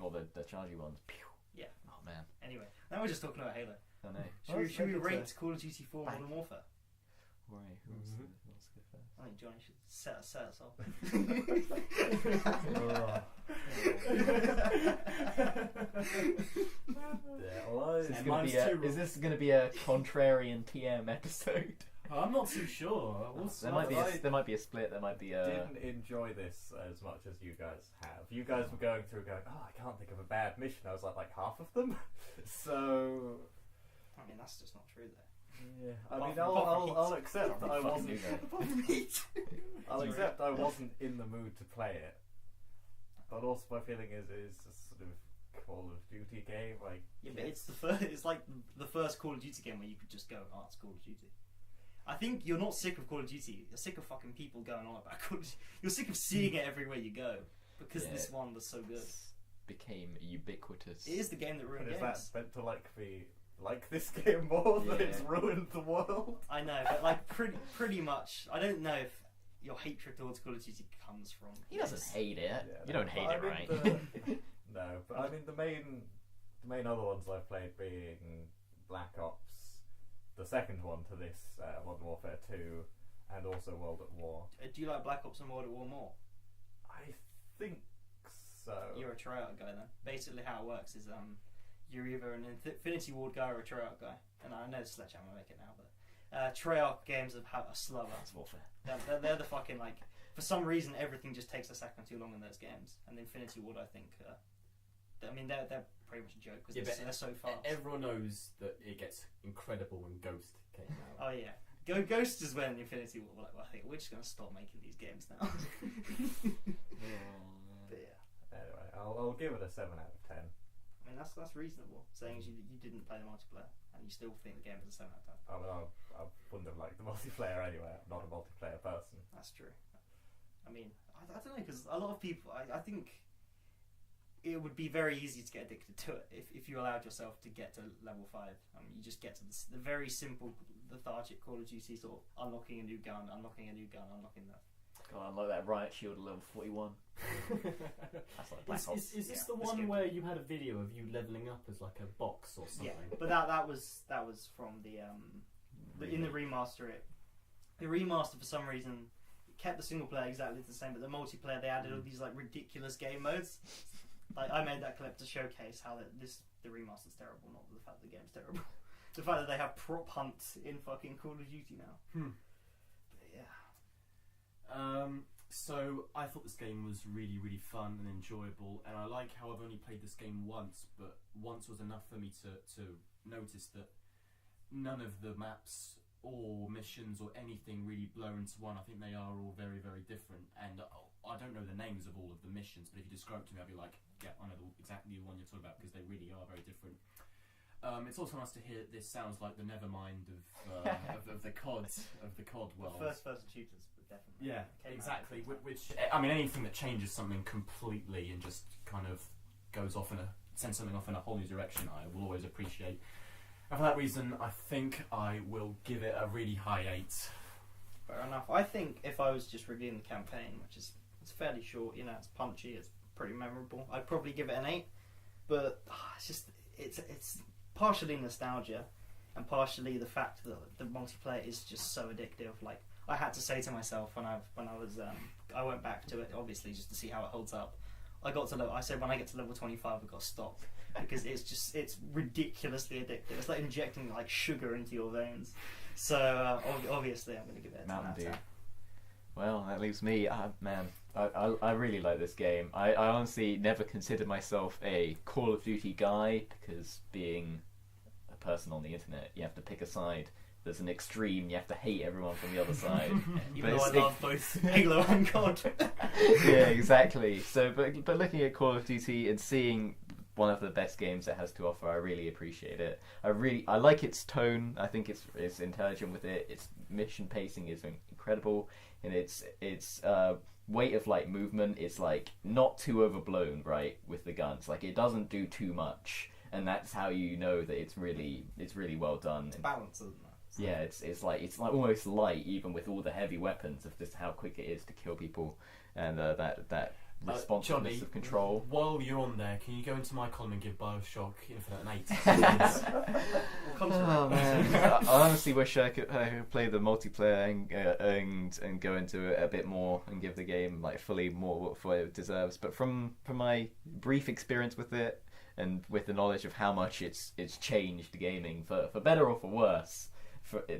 Or the chargy ones. Pew. Yeah. Oh man. Anyway, now we're just talking about Halo. I know. Should we rate Call of Duty 4 Modern Warfare? Right. Who wants to go first? I think Johnny should set us off. Is this going to be a contrarian TM episode? I'm not too sure. There might be a split. There might be a. Didn't enjoy this as much as you guys have. You guys were going through, going, "Oh, I can't think of a bad mission." I was like half of them. So. I mean, that's just not true, though. Yeah, I mean, I'll accept that I wasn't. I'll accept I wasn't in the mood to play it, but also my feeling is a sort of Call of Duty game. Like, yeah, but it's like the first Call of Duty game where you could just go, "Oh, it's Call of Duty." I think you're not sick of Call of Duty. You're sick of fucking people going on about Call of Duty. You're sick of seeing it everywhere you go because this one was so good. Became ubiquitous. It is the game that ruined games. Is that meant to be like this game more than it's ruined the world? I know, but like pretty much. I don't know if your hatred towards Call of Duty comes from. He doesn't hate it. Yeah, you don't hate it, right? No, but I mean the main other ones I've played being Black Ops, the second one to this, Modern Warfare 2, and also World at War. Do you like Black Ops and World at War more? I think so. You're a tryout guy then. Basically, how it works is you're either an Infinity Ward guy or a tryout guy. And I know Sledgehammer make it now, but Treyarch games are slower. That's warfare. They're the fucking like. For some reason, everything just takes a second too long in those games. And Infinity Ward, I think. I mean, they're pretty much a joke because they're so fast. Everyone knows that it gets incredible when Ghost came out. Oh yeah, Ghost is when Infinity Ward were like, well, I think we're just gonna stop making these games now. But yeah. Anyway, I'll give it a 7 out of 10. I mean, that's reasonable. Saying you didn't play the multiplayer and you still think the game is a 7 out of 10. I mean, I wouldn't have liked the multiplayer anyway. I'm not a multiplayer person. That's true. I mean, I don't know, because a lot of people, I think it would be very easy to get addicted to it if you allowed yourself to get to level 5. I mean, you just get to the very simple, lethargic Call of Duty sort of unlocking a new gun, unlocking that. God, unlock that riot shield at level 41. That's like Black Ops. Is this the one where you had a video of you leveling up as like a box or something? Yeah, but that was from the in the remaster. The remaster, for some reason, kept the single player exactly the same, but the multiplayer, they added all these like ridiculous game modes. Like, I made that clip to showcase how the remaster's terrible, not the fact the game's terrible. The fact that they have prop hunts in fucking Call of Duty now. But yeah. So I thought this game was really, really fun and enjoyable, and I like how I've only played this game once, but once was enough for me to notice that none of the maps or missions or anything really blur into one. I think they are all very, very different, and I don't know the names of all of the missions, but if you describe it to me, I'll be like, yeah, I know exactly the one you're talking about, because they really are very different. It's also nice to hear that this sounds like the Nevermind of the COD world. First-person shooters, but definitely. Yeah, exactly. Which, I mean, anything that changes something completely and just kind of sends something off in a whole new direction, I will always appreciate. And for that reason, I think I will give it a really high 8. Fair enough. I think if I was just reviewing the campaign, which is it's fairly short, it's punchy, it's pretty memorable, I'd probably give it an 8. But it's partially nostalgia, and partially the fact that the multiplayer is just so addictive. Like, I had to say to myself when I I went back to it, obviously, just to see how it holds up. I said when I get to level 25, I've got to stop, because it's ridiculously addictive. It's like injecting like sugar into your veins. So obviously, I'm going to give it a 10 out of 10. Well, that leaves me. Man, I really like this game. I honestly never considered myself a Call of Duty guy, because being a person on the internet, you have to pick a side. There's an extreme, you have to hate everyone from the other side. Even though I love both Halo and COD. Yeah, exactly. So, but looking at Call of Duty and seeing one of the best games it has to offer, I really appreciate it. I like its tone. I think it's intelligent with it. Its mission pacing is incredible, and its weight of like movement is like not too overblown, right, with the guns. Like, it doesn't do too much, and that's how you know that it's really well done. It's balance, isn't it? Yeah, it's like almost light, even with all the heavy weapons, of just how quick it is to kill people, and that responsiveness Johnny, of control. While you're on there, can you go into my column and give Bioshock Infinite an 8? Oh man, I honestly wish I could play the multiplayer and go into it a bit more and give the game like fully more what it deserves. But from my brief experience with it, and with the knowledge of how much it's changed gaming for better or for worse,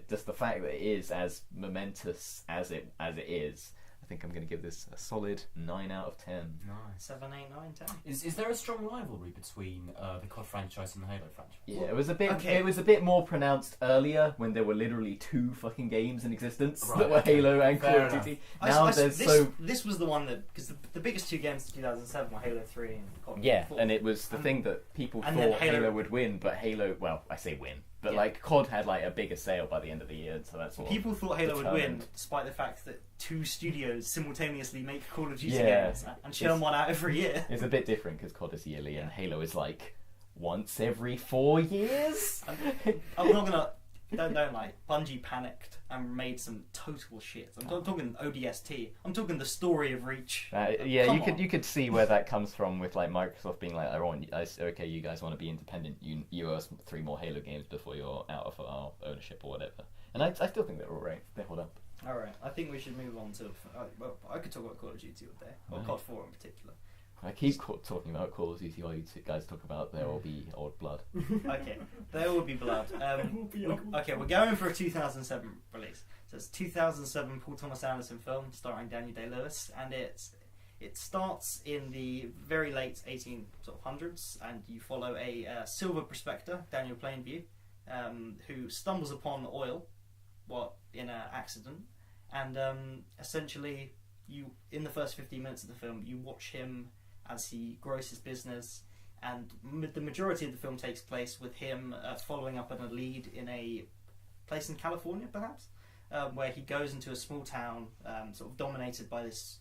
just the fact that it is as momentous as it is, I think I'm going to give this a solid 9 out of 10. Nice. 7, 8, 9, 10. Is there a strong rivalry between the COD franchise and the Halo franchise? Yeah, it was a bit. Okay. It was a bit more pronounced earlier, when there were literally 2 fucking games in existence that were Halo and Call of Duty. Now this was the one that, because the biggest 2 games of 2007 were Halo 3 and COD 4. Yeah, and it was the thing that people thought Halo would win, but Halo, well, I say win. But like COD had like a bigger sale by the end of the year, so that's what people thought Halo would win, despite the fact that 2 studios simultaneously make Call of Duty games and churn one out every year. It's a bit different because COD is yearly and Halo is like once every 4 years. I'm not gonna. Don't like. Bungie panicked and made some total shit. I'm not talking ODST. I'm talking the story of Reach. You could see where that comes from, with like Microsoft being like, okay, you guys want to be independent. You owe us 3 more Halo games before you're out of our ownership or whatever. And I still think they're all right. They hold up. All right. I think we should move on to. I could talk about Call of Duty all day, or COD 4 in particular. I keep talking about Call of Duty while you guys talk about There Will Be Old Blood. Okay, There Will Be Blood. Okay, we're going for a 2007 release. So it's 2007 Paul Thomas Anderson film starring Daniel Day-Lewis, and it starts in the very late 1800s, and you follow a silver prospector, Daniel Plainview, who stumbles upon oil in an accident, and essentially in the first 15 minutes of the film you watch him as he grows his business, and the majority of the film takes place with him following up on a lead in a place in California, perhaps, where he goes into a small town sort of dominated by this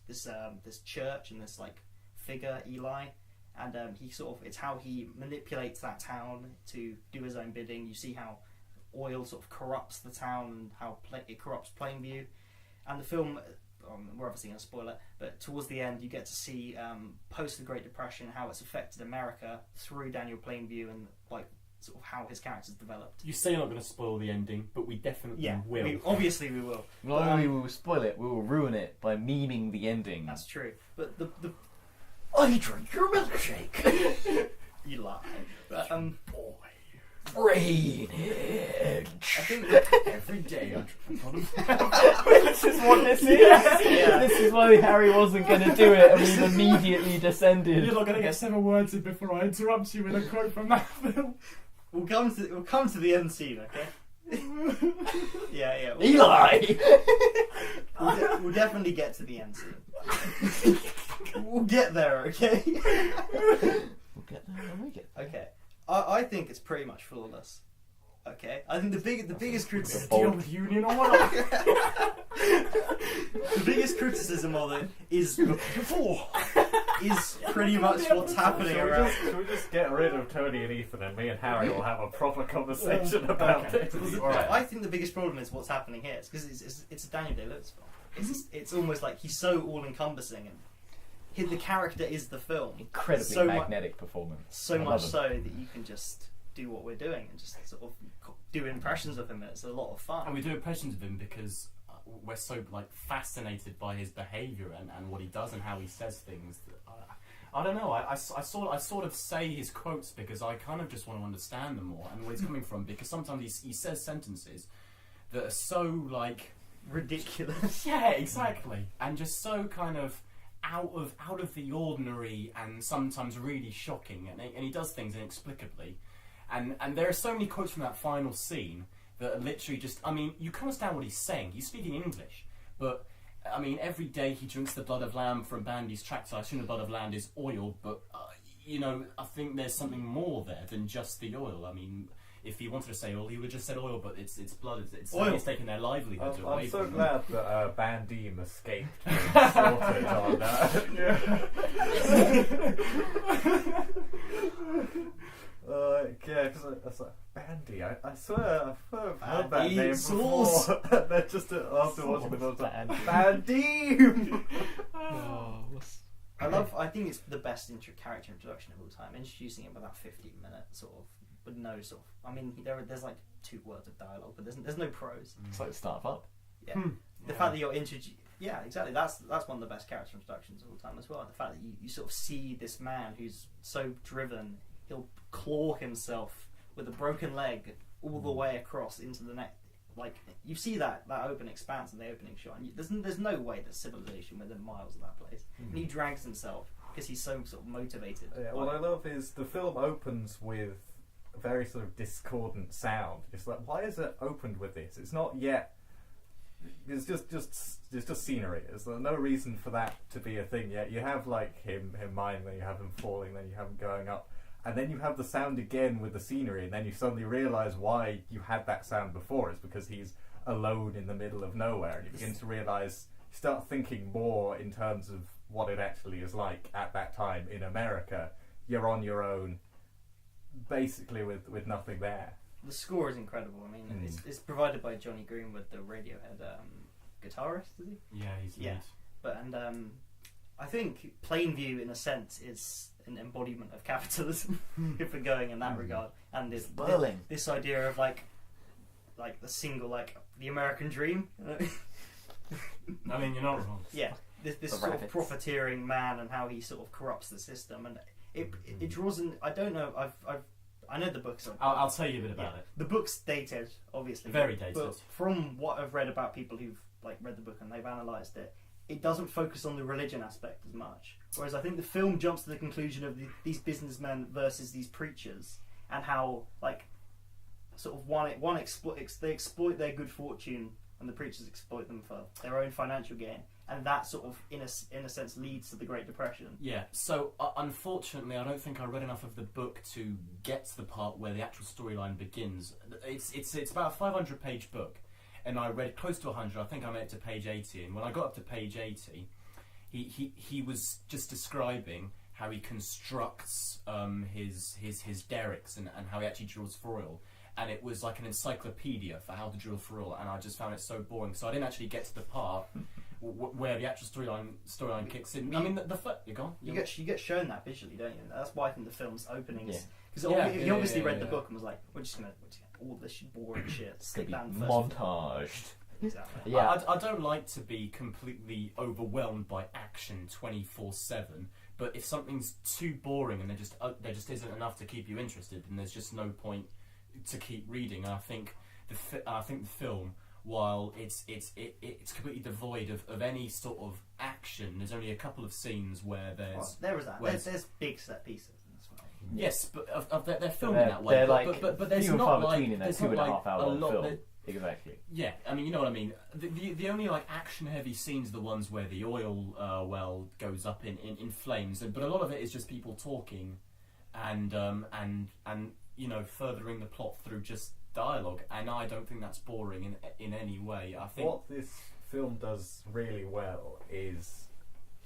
church and this like figure, Eli, and it's how he manipulates that town to do his own bidding. You see how oil sort of corrupts the town and how it corrupts Plainview, and the film, we're obviously going to spoil it, but towards the end you get to see post the Great Depression how it's affected America through Daniel Plainview and like sort of how his character's developed. You say you're not going to spoil the ending, but we definitely will. Obviously we will. Not only will we spoil it, we will ruin it by memeing the ending. That's true. But the I drink your milkshake. You lie. But, Boy. Brain I think Every day I This is what this is. Yeah. This is why Harry wasn't going to do it, and we've immediately descended. You're not going to get 7 words in before I interrupt you with a quote from that film. we'll come to the end scene, okay? Yeah. Eli. We'll definitely get to the end scene. We'll get there, okay? We'll get there when we get there. Okay. I think it's pretty much flawless. Okay, I think the biggest criticism Deal with Union or what? the biggest criticism of it is pretty much what's happening around. Should we just get rid of Tony and Ethan, and me and Harry will have a proper conversation about Okay. this? Alright. I think the biggest problem is what's happening here. It's because it's a Daniel Day-Lewis film. It's almost like he's so all-encompassing, and the character is the film. Incredibly So magnetic performance. So I love much him. so that you can just do what we're doing and just sort of do impressions of him, and it's a lot of fun. And we do impressions of him because we're so like fascinated by his behaviour and what he does and how he says things. I don't know. I sort of say his quotes because I kind of just want to understand them more and where he's coming from, because sometimes he says sentences that are so like Ridiculous. yeah, exactly, and just so kind of out of the ordinary and sometimes really shocking, and he does things inexplicably. And there are so many quotes from that final scene that are literally just, I mean, you can understand what he's saying. He's speaking English, but, I mean, every day he drinks the blood of lamb from Bandy's tracks. I assume the blood of lamb is oil, but, you know, I think there's something more there than just the oil. I mean, if he wanted to say oil, he would have just said oil, but it's blood. It's Oil. He's taking their livelihood away I'm so from them. glad that Bandim escaped being slaughtered on yeah, because I was like, Bandy, I swear I've heard that Bandy name sauce. before. Then just after watching the film, Bandy. Bandim! I think it's the best character introduction of all time. Introducing him with that 15-minute sort of, with no sort of. I mean, there's like 2 words of dialogue, but there's no prose. It's like the start of Up. Yeah. The fact that you're introduced. Yeah, exactly. That's one of the best character introductions of all time as well. The fact that you sort of see this man who's so driven, he'll claw himself with a broken leg all the way across into the next. Like, you see that open expanse in the opening shot, and there's no way there's civilization within miles of that place. And he drags himself because he's so sort of motivated. Yeah, what I love is the film opens with a very sort of discordant sound. It's like, why is it opened with this? It's not yet. It's just scenery. There's no reason for that to be a thing yet. You have like him mining, then you have him falling, then you have him going up, and then you have the sound again with the scenery, and then you suddenly realise why you had that sound before. It's because he's alone in the middle of nowhere, and you begin to realise, you start thinking more in terms of what it actually is like at that time in America. You're on your own, basically with nothing there. The score is incredible. I mean, it's provided by Johnny Greenwood, the Radiohead guitarist, is he? Yeah, he's Yeah. lead. But I think Plainview, in a sense, is an embodiment of capitalism, if we're going in that regard. And this idea of like the single, like the American dream. I mean, you're not wrong. Yeah, this The sort of rabbits. profiteering man and how he sort of corrupts the system, and it draws in. I don't know. I know the books are. I'll tell you a bit about it. The book's dated, obviously. Very dated. But from what I've read about people who've like read the book and they've analysed it, it doesn't focus on the religion aspect as much. Whereas I think the film jumps to the conclusion of these businessmen versus these preachers, and how like sort of they exploit their good fortune, and the preachers exploit them for their own financial gain, and that sort of in a sense leads to the Great Depression. Yeah, so unfortunately, I don't think I read enough of the book to get to the part where the actual storyline begins. It's about a 500-page book, and I read close to 100. I think I made it to page 80, and when I got up to page 80, he was just describing how he constructs his derricks and how he actually drills for oil. And it was like an encyclopedia for how to drill for oil, and I just found it so boring. So I didn't actually get to the part where the actual storyline kicks in. I mean, you're gone. You get shown that visually, don't you? And that's why I think the film's openings. Because Yeah. he obviously read the book and was like, "We're just gonna all this boring shit. Skip down the first montaged. Exactly. Yeah. I don't like to be completely overwhelmed by action 24/7. But if something's too boring and there just isn't enough to keep you interested, then there's just no point to keep reading. And I think the film, while it's completely devoid of any sort of action, there's only a couple of scenes where there's Well, there was that. where- There's big set pieces in this film. yes, but they're filming They're- that way. they're but, like but there's few and not far like between in that there's 2.5 not hour like a long lot film. that- Exactly. Yeah, I mean, you know what I mean. The only like action heavy scenes are the ones where the oil well goes up in flames, but a lot of it is just people talking, and you know, furthering the plot through just dialogue. And I don't think that's boring in any way. I think What this film does really well is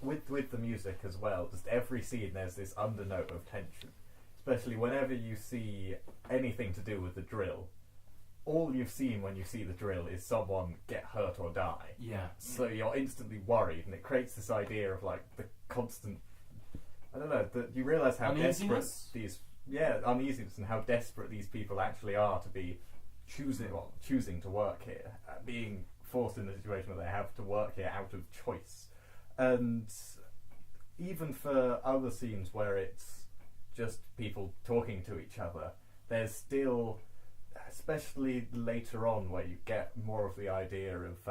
with the music as well. Just every scene, there's this undernote of tension, especially whenever you see anything to do with the drill. All you've seen when you see the drill is someone get hurt or die. yeah. So you're instantly worried, and it creates this idea of like the constant. I don't know. That you realise how desperate Uneasiness? uneasiness and how desperate these people actually are to be choosing to work here, being forced in the situation where they have to work here out of choice, and even for other scenes where it's just people talking to each other, there's still. Especially later on, where you get more of the idea of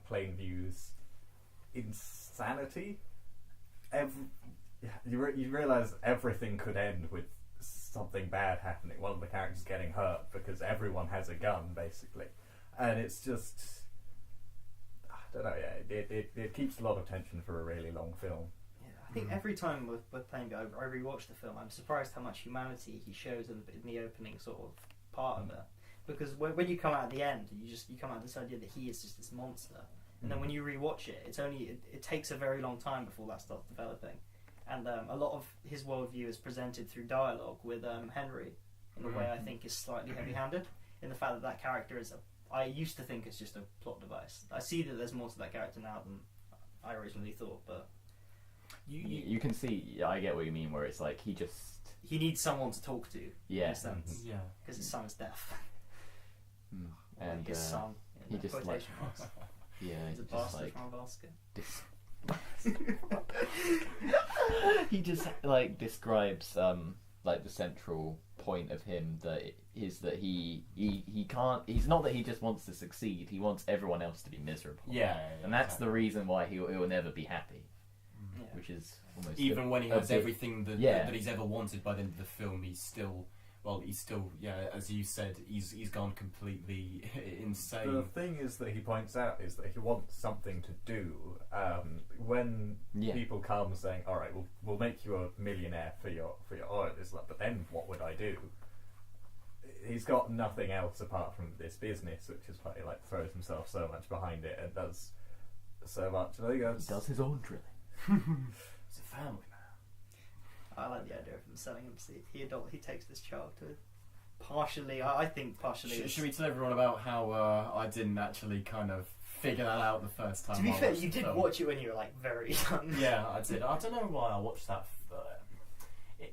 Plainview's insanity. You realise everything could end with something bad happening. One of the characters getting hurt because everyone has a gun, basically, and it's just I don't know. Yeah, it keeps a lot of tension for a really long film. I think every time with Plainview, I rewatch the film, I'm surprised how much humanity he shows in the opening sort of part of it. Because when you come out at the end, you come out with this idea that he is just this monster, and then when you rewatch it, it takes a very long time before that starts developing, and a lot of his worldview is presented through dialogue with Henry in a way I think is slightly heavy-handed in the fact that character is I used to think it's just a plot device. I see that there's more to that character now than I originally thought, but. You can see, I get what you mean, where it's like he needs someone to talk to. Yeah. In a sense. Yeah. Because his son is deaf. And his son. he just like Quotation marks. yeah, He's a just bastard like from Alaska. he just like describes like the central point of him that is that he can't. He's not that he just wants to succeed. He wants everyone else to be miserable. Yeah, and that's the reason why he'll never be happy. Yeah. Which is almost even when he has everything that he's ever wanted by the end of the film, he's still as you said, he's gone completely insane. The thing is that he points out is that he wants something to do. When people come saying, "All right, we'll make you a millionaire for your oil," it's like, but then what would I do? He's got nothing else apart from this business, which is why he like throws himself so much behind it and does so much. And I think he does his own drilling. He's a family man. I like the idea of him selling him. He takes this child to partially. I think partially. Should we tell everyone about how I didn't actually kind of figure that out the first time? To be I fair, watched you the did film? watch it when you were like very young. Yeah, I did. I don't know why I watched that.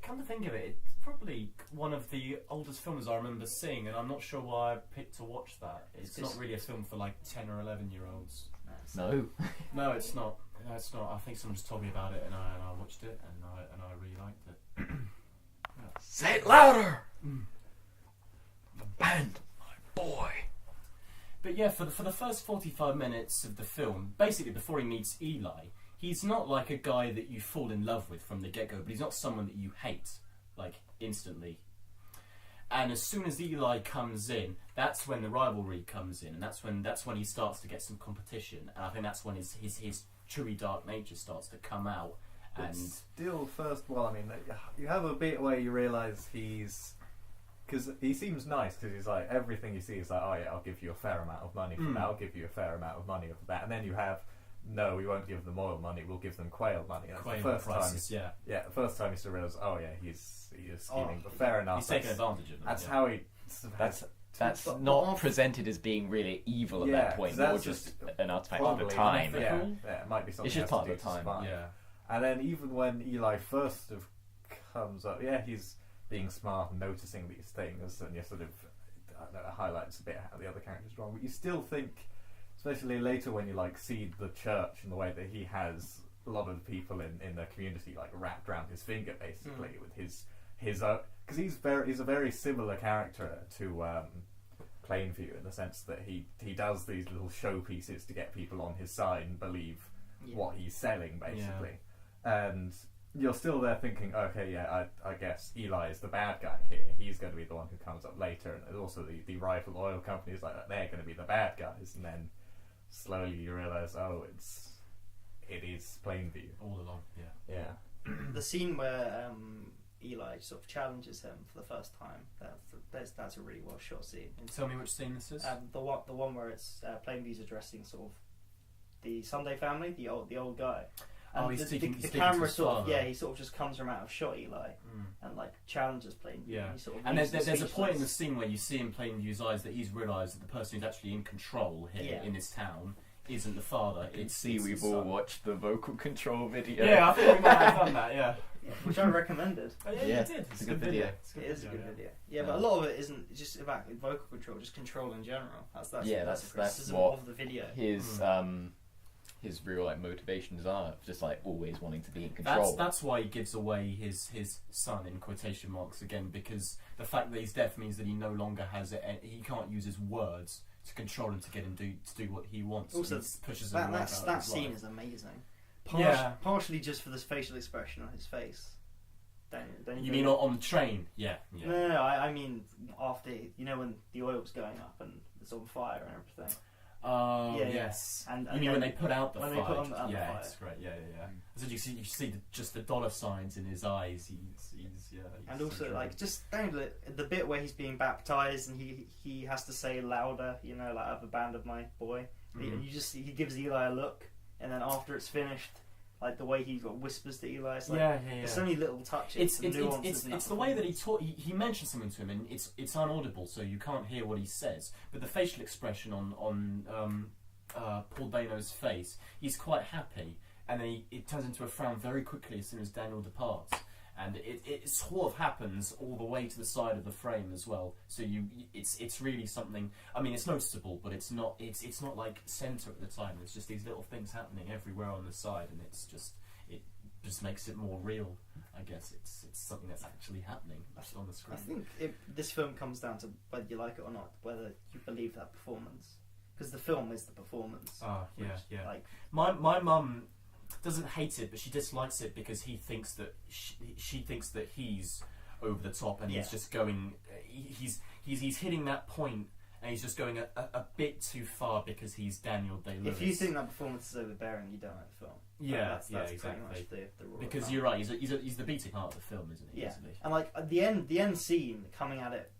Come to think of it, it's probably one of the oldest films I remember seeing, and I'm not sure why I picked to watch that. It's not really a film for like 10 or 11-year-olds. No. No, it's not. No, it's not. I think someone just told me about it, and I watched it, and I really liked it. Say it louder. The band, my boy. But yeah, for the first 45 minutes of the film, basically before he meets Eli, he's not like a guy that you fall in love with from the get-go, but he's not someone that you hate, like, instantly. And as soon as Eli comes in, that's when the rivalry comes in, and that's when he starts to get some competition, and I think that's when his truly dark nature starts to come out. And still, you have a bit where you realise because he seems nice, because he's like, everything you see is like, oh yeah, I'll give you a fair amount of money for that, I'll give you a fair amount of money for that, and then you have, no, we won't give them oil money, we'll give them quail money. That's quail the first prices, time. Yeah, the first time you still realise, oh yeah, he is scheming, but fair enough. He's taking advantage of them. That's how he. That's not presented as being really evil at that point, or just an artifact of the time. Yeah, it might be something. It's just part of the time. Yeah, and then even when Eli first comes up, he's being smart and noticing these things, and you sort of highlights a bit how the other character's wrong. But you still think, especially later when you like see the church and the way that he has a lot of the people in the community like wrapped around his finger, basically with his because he's a very similar character to Plainview in the sense that he does these little showpieces to get people on his side and believe what he's selling, basically, and you're still there thinking, okay, I guess Eli is the bad guy here. He's going to be the one who comes up later, and also the rival oil companies like that, they're going to be the bad guys, and then slowly you realise, it is Plainview all along. Yeah. The scene where Eli sort of challenges him for the first time, that's a really well shot scene. Tell me which scene this is. The one where it's Plainview's addressing sort of the Sunday family, the old guy. And he's the camera sort of he sort of just comes from out of shot Eli and like challenges Plainview. Yeah, and, sort of and there's a point in the scene where you see in Plainview's eyes that he's realised that the person who's actually in control here in this town isn't the father. We've all watched the vocal control video. Yeah, I think we might have done that. Yeah, which I recommended. Oh, yeah, you did. It's a good video. It is a good video. Yeah, but a lot of it isn't just about vocal control, just control in general. That's a criticism of the video. His real like motivations are just like always wanting to be in control. That's why he gives away his son in quotation marks again, because the fact that he's deaf means that he no longer has it. He can't use his words to control him to get him to do what he wants. Also, pushes him that scene is amazing. Partially just for this facial expression on his face. Don't you mean on the train? Yeah. No, I mean after when the oil was going up and it's on fire and everything. Yes. And you mean when they put out the fire? They put on the fire. It's great. Yeah. So you see just the dollar signs in his eyes. And also like just the bit where he's being baptized and he has to say louder, like I have a band of my boy. And he gives Eli a look, and then after it's finished, like the way he whispers to Eli, it's like there's so many little touches. It's the way that he mentions something to him, and it's inaudible, so you can't hear what he says. But the facial expression on Paul Dano's face, he's quite happy, and then it turns into a frown very quickly as soon as Daniel departs. And it sort of happens all the way to the side of the frame as well. So it's really something. I mean, it's noticeable, but it's not like centre at the time. It's just these little things happening everywhere on the side, and it just makes it more real. I guess it's something that's actually happening on the screen. I think this film comes down to whether you like it or not, whether you believe that performance, because the film is the performance. Yeah. Like my mum doesn't hate it, but she dislikes it because she thinks that he's over the top, and he's just going. He's hitting that point, and he's just going a bit too far because he's Daniel Day-Lewis. If you think that performance is overbearing, you don't like the film. That's exactly. Pretty much the rule. Because you're right. He's the beating heart of the film, isn't he? Yeah, and like at the end scene, coming at it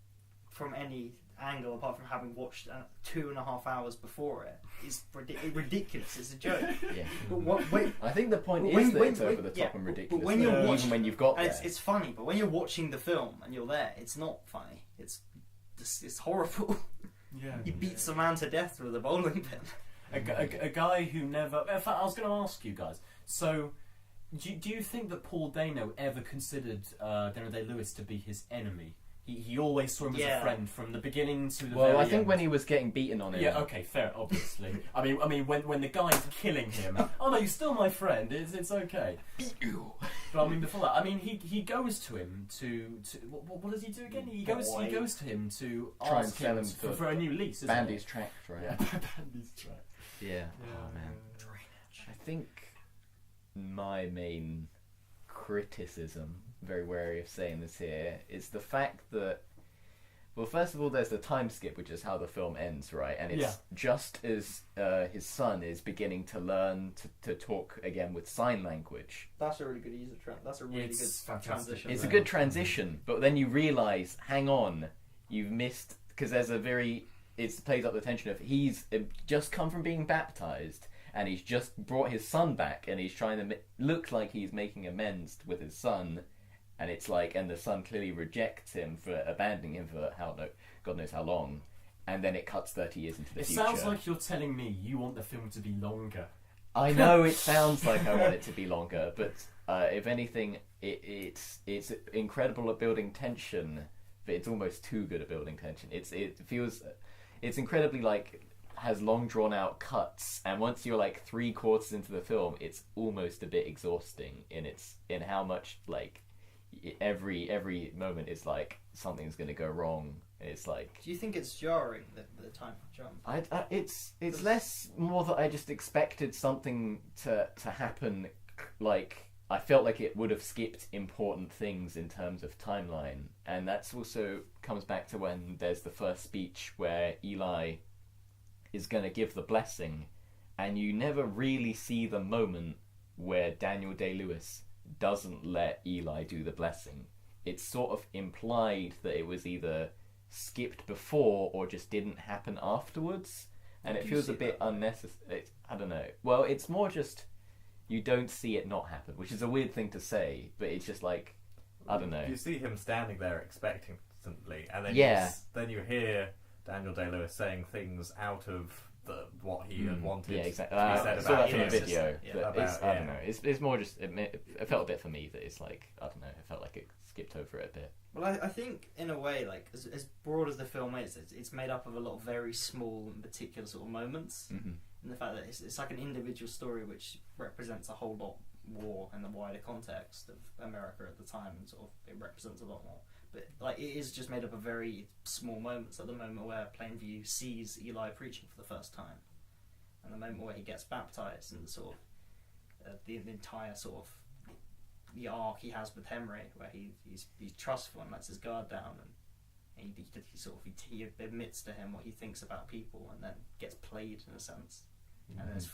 from any angle apart from having watched 2.5 hours before it is ridiculous. It's a joke. Yeah. But I think the point is that it's over the top and ridiculous. But when you're watching, even when you've got there, it's funny. But when you're watching the film and you're there, it's not funny. It's horrible. Yeah. He beats a man to death with a bowling pin. A guy who never. In fact, I was going to ask you guys. So, do you think that Paul Dano ever considered Daniel Day-Lewis to be his enemy? He always saw him as a friend from the beginning to the very Well, I think end. when he was getting beaten on it. Yeah, okay, fair, obviously. I mean, when the guy's killing him, oh no, you're still my friend. It's okay. Beat you. But I mean, before that, I mean, he goes to him to what does he do again? He goes to him to Try and ask sell him him for a new lease. Isn't Bandy's tracks, right? Yeah, Bandy's track. Yeah. Oh man. I think my main criticism, very wary of saying this here, is the fact that, well, first of all, there's the time skip, which is how the film ends, right? And it's just as his son is beginning to learn to talk again with sign language. That's a really good use of That's a really good transition. It's a good transition, but then you realise, hang on, you've missed, because there's a very, it plays up the tension of he's just come from being baptised, and he's just brought his son back, and he's trying to look like he's making amends with his son, and it's like, and the son clearly rejects him for abandoning him for God knows how long, and then it cuts 30 years into the future. It sounds like you're telling me you want the film to be longer. I know it sounds like I want it to be longer, but if anything, it's incredible at building tension, but it's almost too good at building tension. It's incredibly like, has long drawn out cuts, and once you're like 3/4 into the film, it's almost a bit exhausting in how much like every moment is like something's going to go wrong. It's like, do you think it's jarring the time jump? It's less more that I just expected something to happen. Like, I felt like it would have skipped important things in terms of timeline, and that's also comes back to when there's the first speech where Eli is going to give the blessing, and you never really see the moment where Daniel Day-Lewis doesn't let Eli do the blessing. It's sort of implied that it was either skipped before or just didn't happen afterwards, and it feels a bit unnecessary. I don't know. Well, it's more just you don't see it not happen, which is a weird thing to say, but it's just like, I don't know. You see him standing there expectantly, and then then you hear Daniel Day-Lewis saying things out of what he had wanted. Yeah, exactly. To be said I saw that from him. the video. I don't know. It's more just it felt a bit for me that it's like, I don't know. It felt like it skipped over it a bit. Well, I think in a way, like as broad as the film is, it's made up of a lot of very small and particular sort of moments. Mm-hmm. And the fact that it's like an individual story which represents a whole lot more in the wider context of America at the time, and sort of it represents a lot more. But like it is just made up of very small moments. At the moment where Plainview sees Eli preaching for the first time, and the moment where he gets baptized, and sort of the entire sort of the arc he has with Henry, where he's trustful and lets his guard down, and he admits to him what he thinks about people, and then gets played in a sense, and then is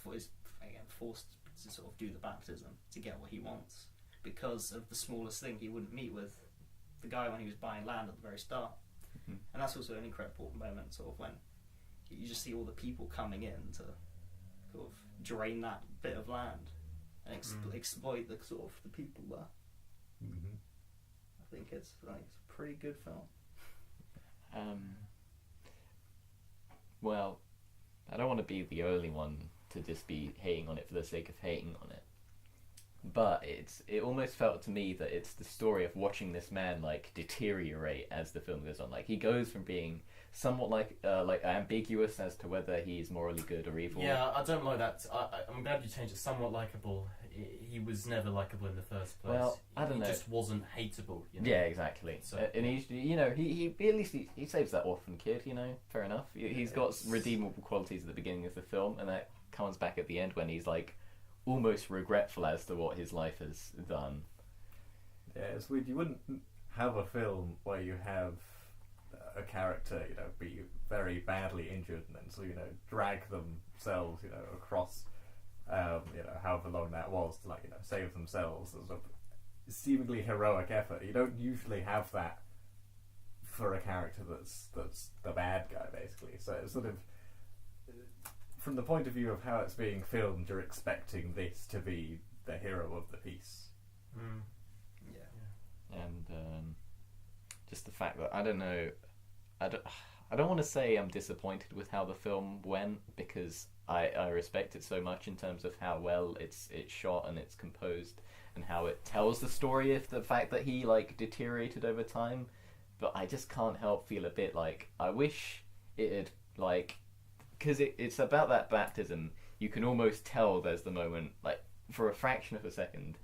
again forced to sort of do the baptism to get what he wants because of the smallest thing he wouldn't meet with the guy when he was buying land at the very start. Mm-hmm. And that's also an incredible moment, sort of when you just see all the people coming in to sort of drain that bit of land and exploit the sort of the people there. Mm-hmm. I think it's a pretty good film. Well, I don't want to be the only one to just be hating on it for the sake of hating on it, but it almost felt to me that it's the story of watching this man like deteriorate as the film goes on. Like he goes from being somewhat like ambiguous as to whether he's morally good or evil. Yeah, I don't like that. I'm glad you changed it. Somewhat likable. He was never likable in the first place. Well, I don't know. He just wasn't hateable. You know? Yeah, exactly. So, and he's, he at least he saves that orphan kid. Fair enough. He's got redeemable qualities at the beginning of the film, and that comes back at the end when he's like almost regretful as to what his life has done. Yeah, it's weird. You wouldn't have a film where you have a character, be very badly injured, and then so drag themselves, across, however long that was to save themselves as a seemingly heroic effort. You don't usually have that for a character that's the bad guy, basically. So it's sort of, from the point of view of how it's being filmed, you're expecting this to be the hero of the piece. Mm. Yeah. And just the fact that I don't want to say I'm disappointed with how the film went, because I respect it so much in terms of how well it's shot and it's composed and how it tells the story of the fact that he deteriorated over time. but I just can't help feel a bit like I wish it had, like, because it's about that baptism. You can almost tell there's the moment, like, for a fraction of a second,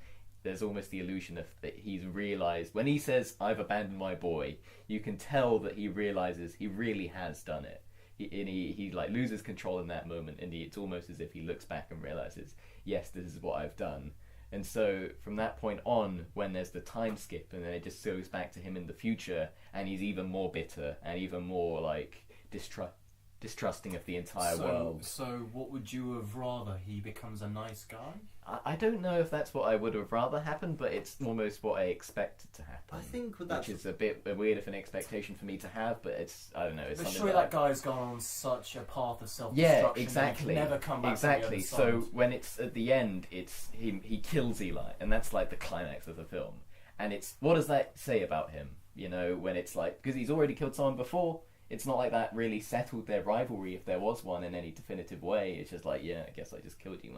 there's almost the illusion of that he's realised, when he says, "I've abandoned my boy," you can tell that he realises he really has done it. He like loses control in that moment, and it's almost as if he looks back and realises, yes, this is what I've done. And so from that point on, when there's the time skip, and then it just goes back to him in the future, and he's even more bitter and even more like distrusting of the entire world. So what would you have rather? He becomes a nice guy? I don't know if that's what I would have rather happened, but it's almost what I expected to happen. I think with that, which is a bit weird of an expectation for me to have, but it's, I don't know. It's But something surely that guy's gone on such a path of self-destruction. Yeah, exactly. He can never come back. Exactly. From the other So side. when it's at the end, it's he kills Eli, and that's like the climax of the film. And it's, what does that say about him? You know, when it's like, because he's already killed someone before. It's not like that really settled their rivalry, if there was one, in any definitive way. It's just like, yeah, I guess I just killed you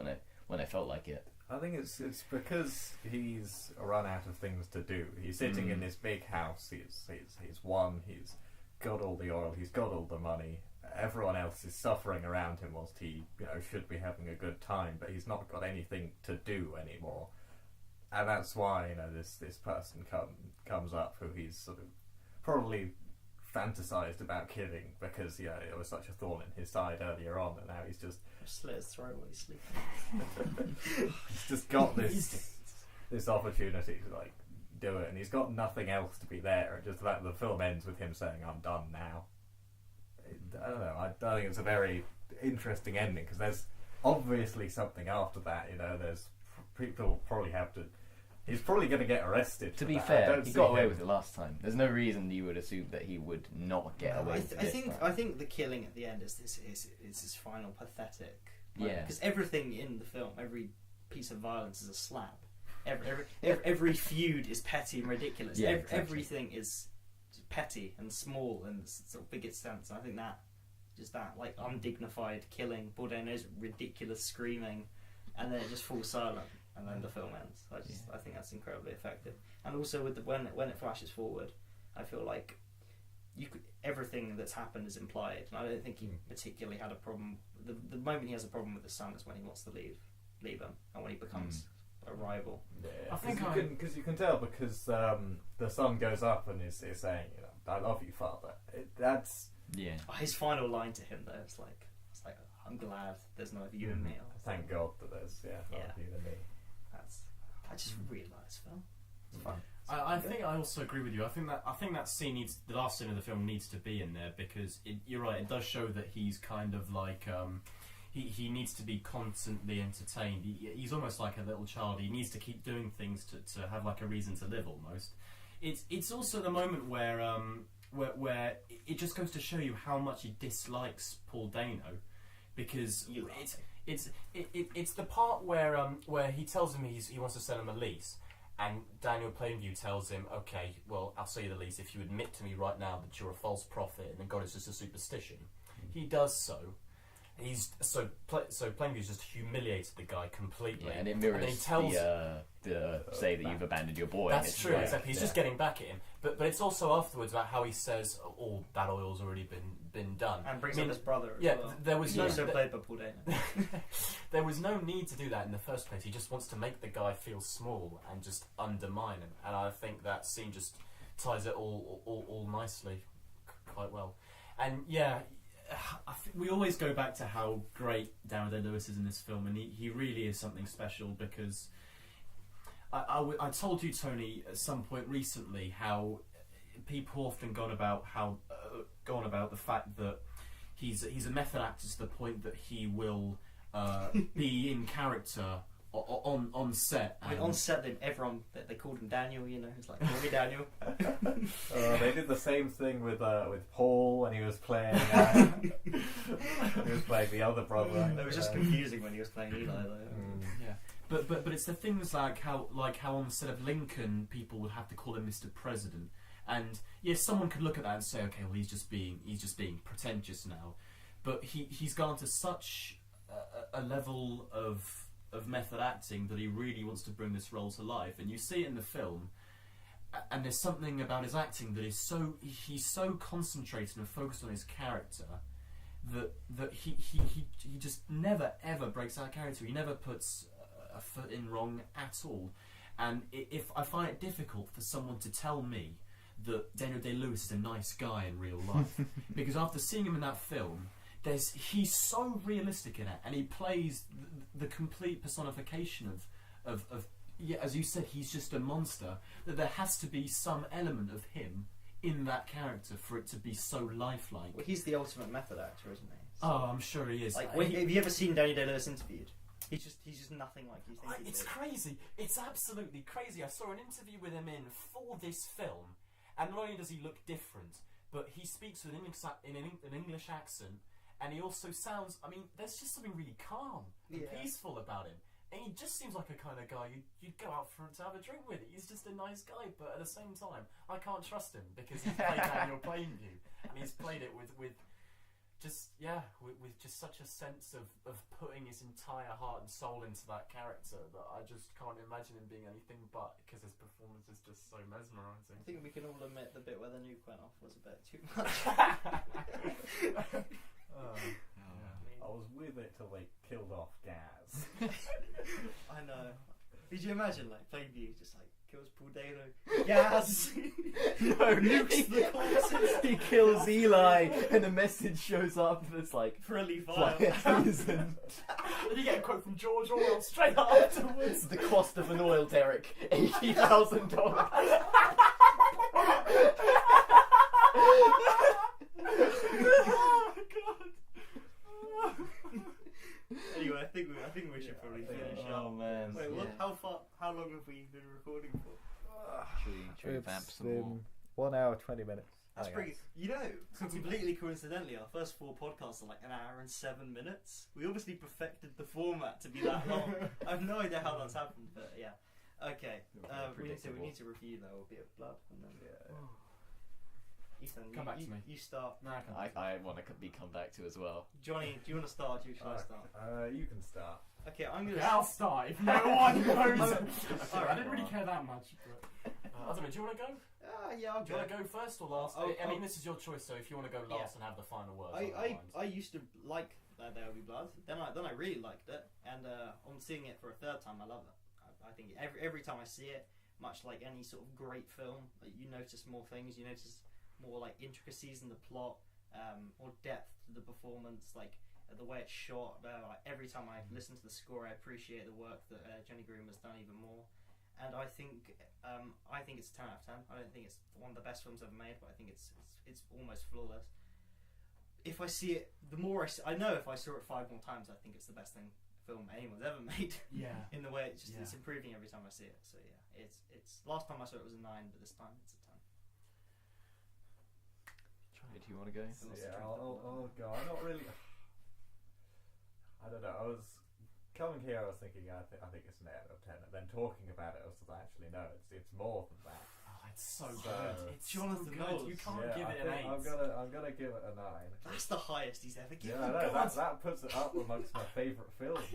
when I felt like it. I think it's because he's run out of things to do. He's sitting in this big house. He's won. He's got all the oil. He's got all the money. Everyone else is suffering around him whilst he, should be having a good time. But he's not got anything to do anymore, and that's why this person comes up who he's sort of probably fantasized about killing because it was such a thorn in his side earlier on, and now he's just slit his throat while he's sleeping. he's just got this opportunity to like do it, and he's got nothing else to be there. And just the fact that the film ends with him saying, "I'm done now." I don't know. I think it's a very interesting ending because there's obviously something after that. There's people probably have to. He's probably going to get arrested. To be that. fair, he got away with it last time. There's no reason you would assume that he would not get away with it. I think the killing at the end is his final pathetic. Yeah. Because everything in the film, every piece of violence is a slap. Every feud is petty and ridiculous. Yeah, exactly. Everything is petty and small and sort of biggest sense. I think that like undignified killing, Bourdain's ridiculous screaming, and then it just falls silent. And then the film ends. I think that's incredibly effective. And also with when it flashes forward, I feel like everything that's happened is implied. And I don't think he particularly had a problem. The moment he has a problem with his son is when he wants to leave him, and when he becomes a rival. Yeah, I think because you can tell because the son goes up and is saying, "I love you, Father." That's his final line to him though. It's like I'm glad there's no you and me. Thank God that there's you and me. I just really like this film. It's fun. I think I also agree with you. I think that scene the last scene of the film needs to be in there because you're right. It does show that he's kind of like he needs to be constantly entertained. He's almost like a little child. He needs to keep doing things to have like a reason to live almost. It's also the moment where it just goes to show you how much he dislikes Paul Dano because it's the part where he tells him he wants to sell him a lease. And Daniel Plainview tells him, "Okay, well, I'll sell you the lease if you admit to me right now that you're a false prophet and that God is just a superstition." He does so. Plainview's just humiliated the guy completely. Yeah, and it mirrors the say that you've abandoned your boy. That's true, exactly. He's just getting back at him. But it's also afterwards about how he says, "Oh, that oil's already been done." And brings up his brother as well. There was also played by Paul Dano. There was no need to do that in the first place. He just wants to make the guy feel small and just undermine him. And I think that scene just ties it all nicely, quite well. And yeah, we always go back to how great Daniel Day-Lewis is in this film, and he really is something special because I told you, Tony, at some point recently how people often go on about the fact that he's a method actor to the point that he will be in character on set. I mean, on set, everyone they called him Daniel. He's like, "Call me Daniel." They did the same thing with Paul when he was playing. He was playing the other brother. It was just confusing when he was playing Eli, though. Yeah, but it's the things like how on the set of Lincoln people would have to call him Mr. President, and yes, someone could look at that and say, okay, well he's just being pretentious now, but he's gone to such a level of method acting that he really wants to bring this role to life, and you see it in the film. and there's something about his acting that is he's so concentrated and focused on his character that he just never ever breaks out of character. He never puts a foot in wrong at all. And if I find it difficult for someone to tell me that Daniel Day-Lewis is a nice guy in real life, because after seeing him in that film, he's so realistic in it, and he plays the complete personification of yeah, as you said, he's just a monster, that there has to be some element of him in that character for it to be so lifelike. Well, he's the ultimate method actor, isn't he? So, Oh, I'm sure he is. like, have you ever seen Daniel Day-Lewis interviewed? He's just nothing like you think. It's crazy. It's absolutely crazy. I saw an interview with him for this film, and not only does he look different, but he speaks with an English accent, and he also sounds. I mean, there's just something really calm and peaceful about him. And he just seems like a kind of guy you'd go out to have a drink with. He's just a nice guy, but at the same time, I can't trust him because he's played Daniel Plainview, and he's played it with just such a sense of putting his entire heart and soul into that character that I just can't imagine him being anything but, because his performance is just so mesmerising. I think we can all admit the bit where the nuke went off was a bit too much. I was with it till they killed off Gaz. I know. Did you imagine, like, Plainview just like kills Paul Dano? Yes. No, Nukes the corpses. he kills Eli, and a message shows up that's like, Friendly fire. reason. Then you get a quote from George Orwell straight afterwards. The cost of an oil derrick, $80,000. Oh my god. Anyway, I think we should probably finish Oh up. man. Wait, what? Yeah. How long have we been recording for? Should we vamp some more? 1 hour 20 minutes. That's pretty. You know, completely coincidentally, our first 4 podcasts are like 1 hour and 7 minutes. We obviously perfected the format to be that long. I have no idea how that's happened, but yeah. Okay, we need to review though a bit of blood, and then Ethan, Come back to me. You start. No, I want to be come back to as well. Johnny, do you want to start? Or should I start? You can start. Okay, I'm gonna. I'll start if no one knows. Alright. I didn't really care that much. But, I don't know. Do you want to go? Yeah, I'll Do go. you want to go first or last? I mean, this is your choice. So if you want to go last and have the final word. I used to like There Will Be Blood. Then I really liked it, and on seeing it for a third time, I love it. I think every time I see it, much like any sort of great film, you notice more things. You notice more like intricacies in the plot, more depth to the performance, like the way it's shot. Like, every time I listen to the score, I appreciate the work that Jenny Green has done even more. And I think it's a 10 out of 10. I don't think it's one of the best films ever made, but I think it's almost flawless. If I see it, the more I know if I saw it 5 more times, I think it's the best film anyone's ever made. Yeah. In the way it's improving every time I see it. So yeah, it's last time I saw it was a 9, but this time it's a 10. Do you want to go? Yeah, I'll go. I'm not really. I don't know. I was coming here. I was thinking. I think it's an 8 out of 10. And then talking about it, I was like, actually no. It's more than that. Oh, it's so good. It's Jonathan so good. Knowles. You can't give it an 8. I'm gonna give it a 9. That's the highest he's ever given. Yeah, I know, that puts it up amongst my favourite films.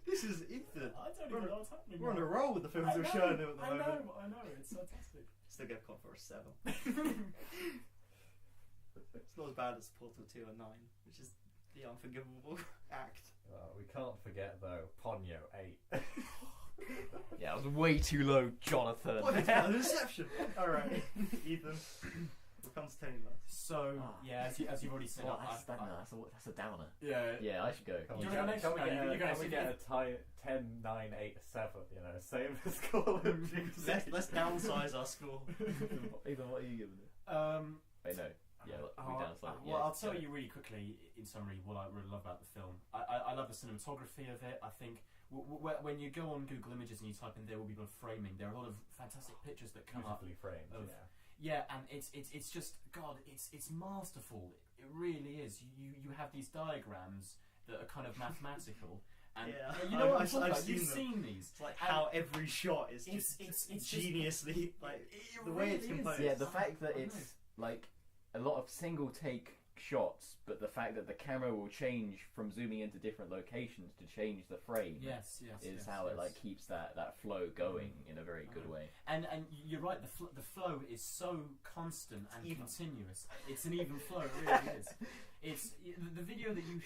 This is Ethan. I don't even know what's happening. We're on a roll with the films we're showing him at the moment. I know. It's fantastic. Still get caught for a 7. It's not as bad as Portal 2 or 9, which is the unforgivable act. We can't forget though, Ponyo 8. Yeah, I was way too low, Jonathan. What is that? An exception. All right, Ethan. We'll come to Tony last. So yeah, as you've already said, That's a downer. yeah. Yeah, I should go. Can You we wanna get, go can we next? No, get, you go can next. we get a 10, 9, 8, 7? You know, same as Call of Duty. Let's downsize our score. Ethan, what are you giving it? Wait, no. Yeah, we downside. Well, I'll tell you really quickly, in summary, what I really love about the film. I love the cinematography of it. I think when you go on Google Images and you type in "There Will Be Blood" framing, there are a lot of fantastic pictures that come up. Beautifully framed. Of, and it's just God, it's masterful. It really is. You have these diagrams that are kind of mathematical. And you know what I'm talking about? You've seen these. It's like how every shot is just it's geniusly just, like the way it's composed. Yeah, the fact that it's like a lot of single take shots, but the fact that the camera will change from zooming into different locations to change the frame is how it like keeps that flow going in a very good way. And you're right, the flow is so constant and continuous. It's an even flow, it really is. It's the video that you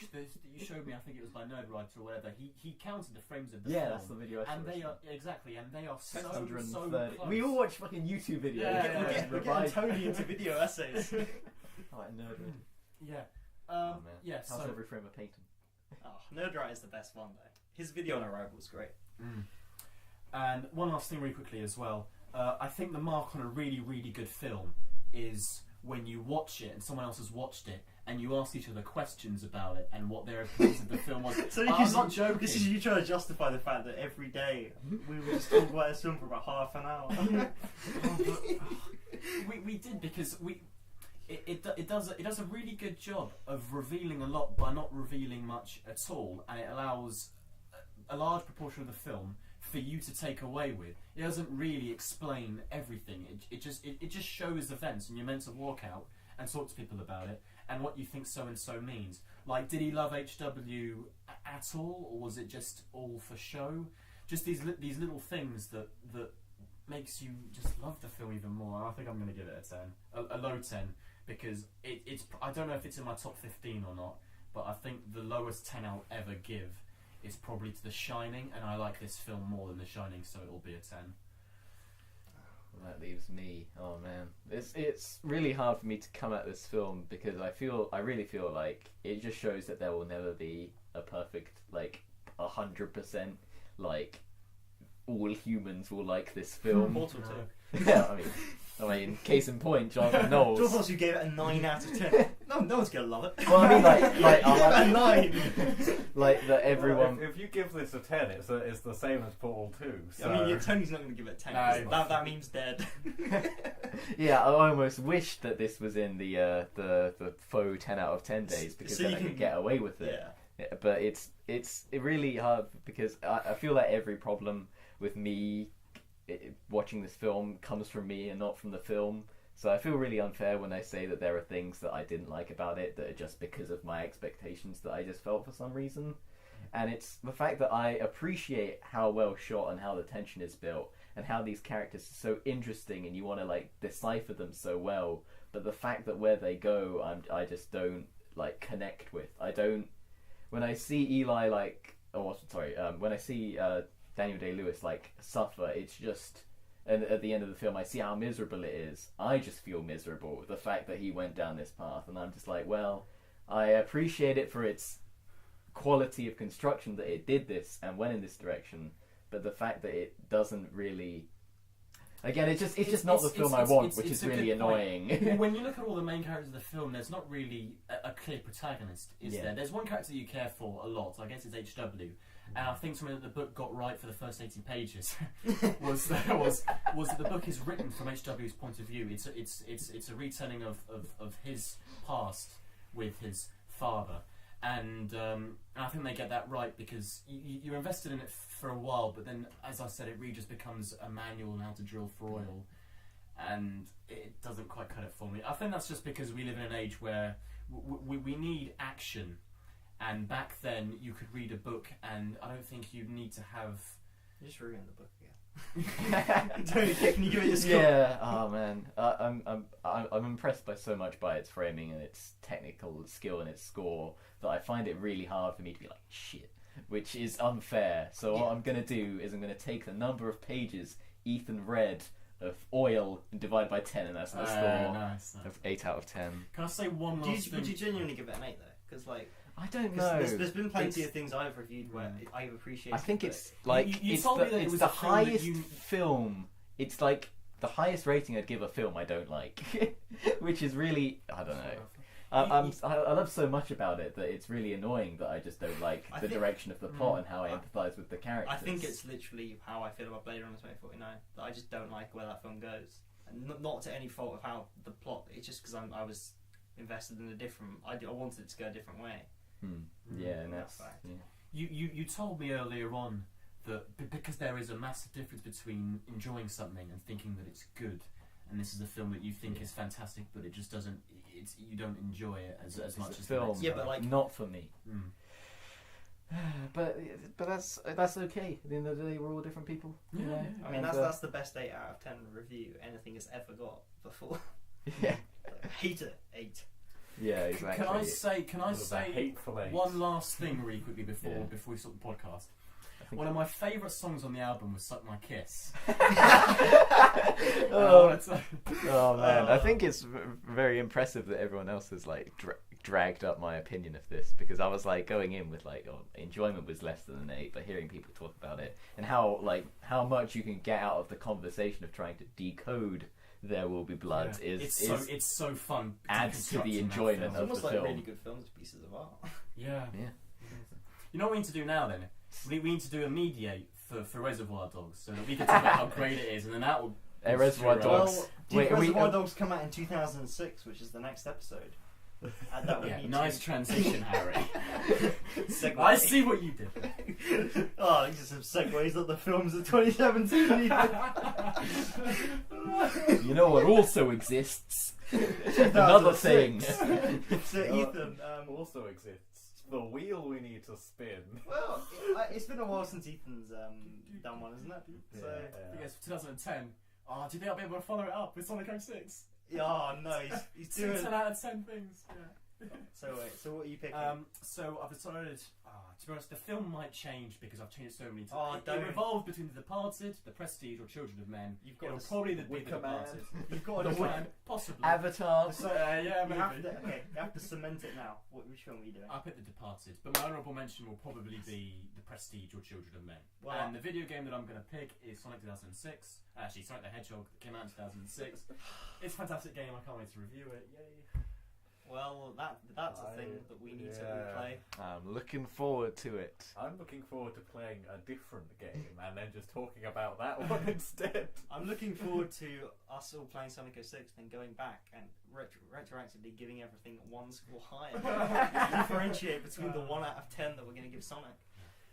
showed me. I think it was by Nerdwriter or whatever. He counted the frames of the film. Yeah, that's the video. And they are so close. We all watch fucking YouTube videos. We're getting Tony into video essays. Like Nerdwriter. Yeah. Oh man. Yeah. How's every frame of Peyton? Oh, Nerdwriter is the best one though. His video on Arrival was great. And one last thing, really quickly as well. I think the mark on a really, really good film is when you watch it and someone else has watched it, and you ask each other questions about it and what their opinions of the film was. So I'm not joking. This is you trying to justify the fact that every day we were just talking about this film for about half an hour. we did because it does a really good job of revealing a lot by not revealing much at all, and it allows a large proportion of the film for you to take away with. It doesn't really explain everything. It just shows events, and you're meant to walk out and talk to people about it and what you think so and so means. Like, did he love HW at all, or was it just all for show? Just these little things that makes you just love the film even more. I think I'm going to give it a 10, a low 10, because it's. I don't know if it's in my top 15 or not, but I think the lowest 10 I'll ever give is probably to The Shining, and I like this film more than The Shining, so it'll be a 10. That leaves me. Oh man, it's really hard for me to come at this film because I really feel like it just shows that there will never be a perfect 100% like all humans will like this film. Mortal 2. Yeah, I mean, case in point, Jonathan Knowles. Jonathan Knowles, you gave it a 9 out of 10. No one's gonna love it. Well, I mean, like a 9. Like that everyone. Well, if you give this a 10, it's the same as Portal 2. So. I mean, Tony's not going to give it a 10. No, that meme's dead. Yeah, I almost wished that this was in the faux 10 out of 10 days because So then you I can- could get away with it. Yeah. But it's really hard because I feel like every problem with me watching this film comes from me and not from the film. So I feel really unfair when I say that there are things that I didn't like about it that are just because of my expectations that I just felt for some reason. And it's the fact that I appreciate how well shot and how the tension is built and how these characters are so interesting and you want to decipher them so well. But the fact that where they go, I just don't connect with. I don't. When I see Eli when I see Daniel Day-Lewis suffer, it's just. And at the end of the film, I see how miserable it is. I just feel miserable with the fact that he went down this path, and I'm just like, well, I appreciate it for its quality of construction that it did this and went in this direction, but the fact that it doesn't really. Again, it's just not the film I want, which is really annoying. When you look at all the main characters of the film, there's not really a clear protagonist, is there? There's one character you care for a lot. I guess it's HW. And I think something that the book got right for the first 80 pages was that the book is written from HW's point of view. It's a retelling of his past with his father, and I think they get that right because you're invested in it for a while, but then, as I said, it really just becomes a manual on how to drill for oil, and it doesn't quite cut it for me. I think that's just because we live in an age where we need action. And back then, you could read a book, and I don't think you'd need to have. You just ruined the book again. Tony, can you give it your score? Yeah. Oh man, I'm impressed by so much by its framing and its technical skill and its score that I find it really hard for me to be like shit, which is unfair. So what I'm gonna do is I'm gonna take the number of pages Ethan read of oil and divide by 10, and that's my score Nice. of 8 out of 10. Can I say one last thing? Would you genuinely give it an 8 though? Because I don't know. There's been plenty of things I've reviewed where I've appreciated. I think it's You told me that it was the a film that highest you- film. It's like the highest rating I'd give a film I don't like, which is really I don't know. I love so much about it that it's really annoying that I just don't like the direction of the plot and how I empathise with the characters. I think it's literally how I feel about Blade Runner 2049. That I just don't like where that film goes, and not to any fault of how the plot. It's just because I was invested in a different. I wanted it to go a different way. Yeah, and that's fact. yeah. You told me earlier on that because there is a massive difference between enjoying something and thinking that it's good, and this is a film that you think is fantastic, but it just doesn't. You don't enjoy it as much as film. the next Yeah, guy. but like Not for me. Mm. But that's okay. At the end of the day, we're all different people. Yeah, yeah. I mean, And, that's the best 8 out of 10 review anything has ever got before. yeah, Hate it, 8. yeah, exactly. Can I say hateful eight. one last thing really quickly before Yeah. we start the podcast? I think- One of my favourite songs on the album was "Suck My Kiss." Oh, It's a- oh man, I think it's very impressive that everyone else has like dragged up my opinion of this, because I was like going in with like enjoyment was less than an 8, but hearing people talk about it and how much you can get out of the conversation of trying to decode There Will Be Blood Yeah. is it's so fun. adds to the deconstructing that enjoyment film. It's of almost the like film. really good films, pieces of art. Yeah. Yeah. You know what we need to do now then? We need to do a mediate for Reservoir Dogs, so that we can talk about how great it is, and then that will. Reservoir Well, Dogs. Well, did Wait, Reservoir Dogs come out in 2006, which is the next episode? And that would Yeah, need nice to... transition, Harry. Segue. I see what you did. Oh, these are some segues of the films of 2017. You know what also exists? Another thing. So Ethan, also exists the wheel we need to spin. well, it's been a while since Ethan's done one, isn't it? So, Yes, 2010. Oh, do you think I'll be able to follow it up with Sonic 06? oh no, he's doing. 10 out of 10 things. Yeah. So wait, so what are you picking? So I've decided, to be honest, the film might change because I've changed it so many times. Oh, It don't. revolved between The Departed, The Prestige, or Children of Men. You've got It'll to probably be The Wicker Man. Departed. You've got The to Man, possibly. Avatar. So yeah, you maybe. have to, okay, you have to cement it now. Which film are you doing? I picked The Departed, but my honourable mention will probably be The Prestige or Children of Men. Well, And the video game that I'm going to pick is Sonic 2006. Actually, Sonic the Hedgehog that came out in 2006. It's a fantastic game. I can't wait to review it. Yay! well, that's a thing that we need to replay. I'm looking forward to it. I'm looking forward to playing a different game and then just talking about that one instead. I'm looking forward to us all playing Sonic 06, then going back and retroactively giving everything one score higher. Differentiate between the 1 out of 10 that we're going to give Sonic.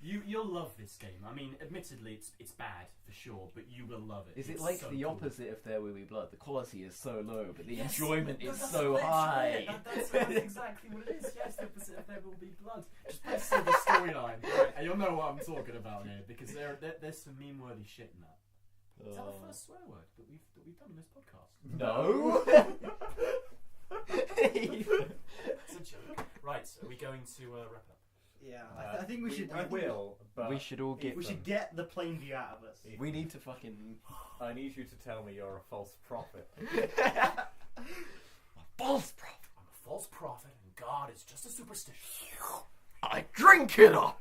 You'll love this game. I mean, admittedly, it's bad for sure, but you will love it. Is it It's like so the cool. opposite of There Will Be Blood? The quality is so low, but the Yes, enjoyment is that's so literally high. it. That's exactly what it is. Yes, the opposite of There Will Be Blood. Just press the storyline, right, and you'll know what I'm talking about here, because there's some meme-worthy shit in that. Is that the first swear word that we've done on this podcast? No. It's a joke. Right, are we going to wrap it up? Yeah, I think we should. But We should all get We them. should get the plain view out of us. We need to fucking. I need you to tell me you're a false prophet. False prophet. I'm a false prophet, and God is just a superstition. I drink it up.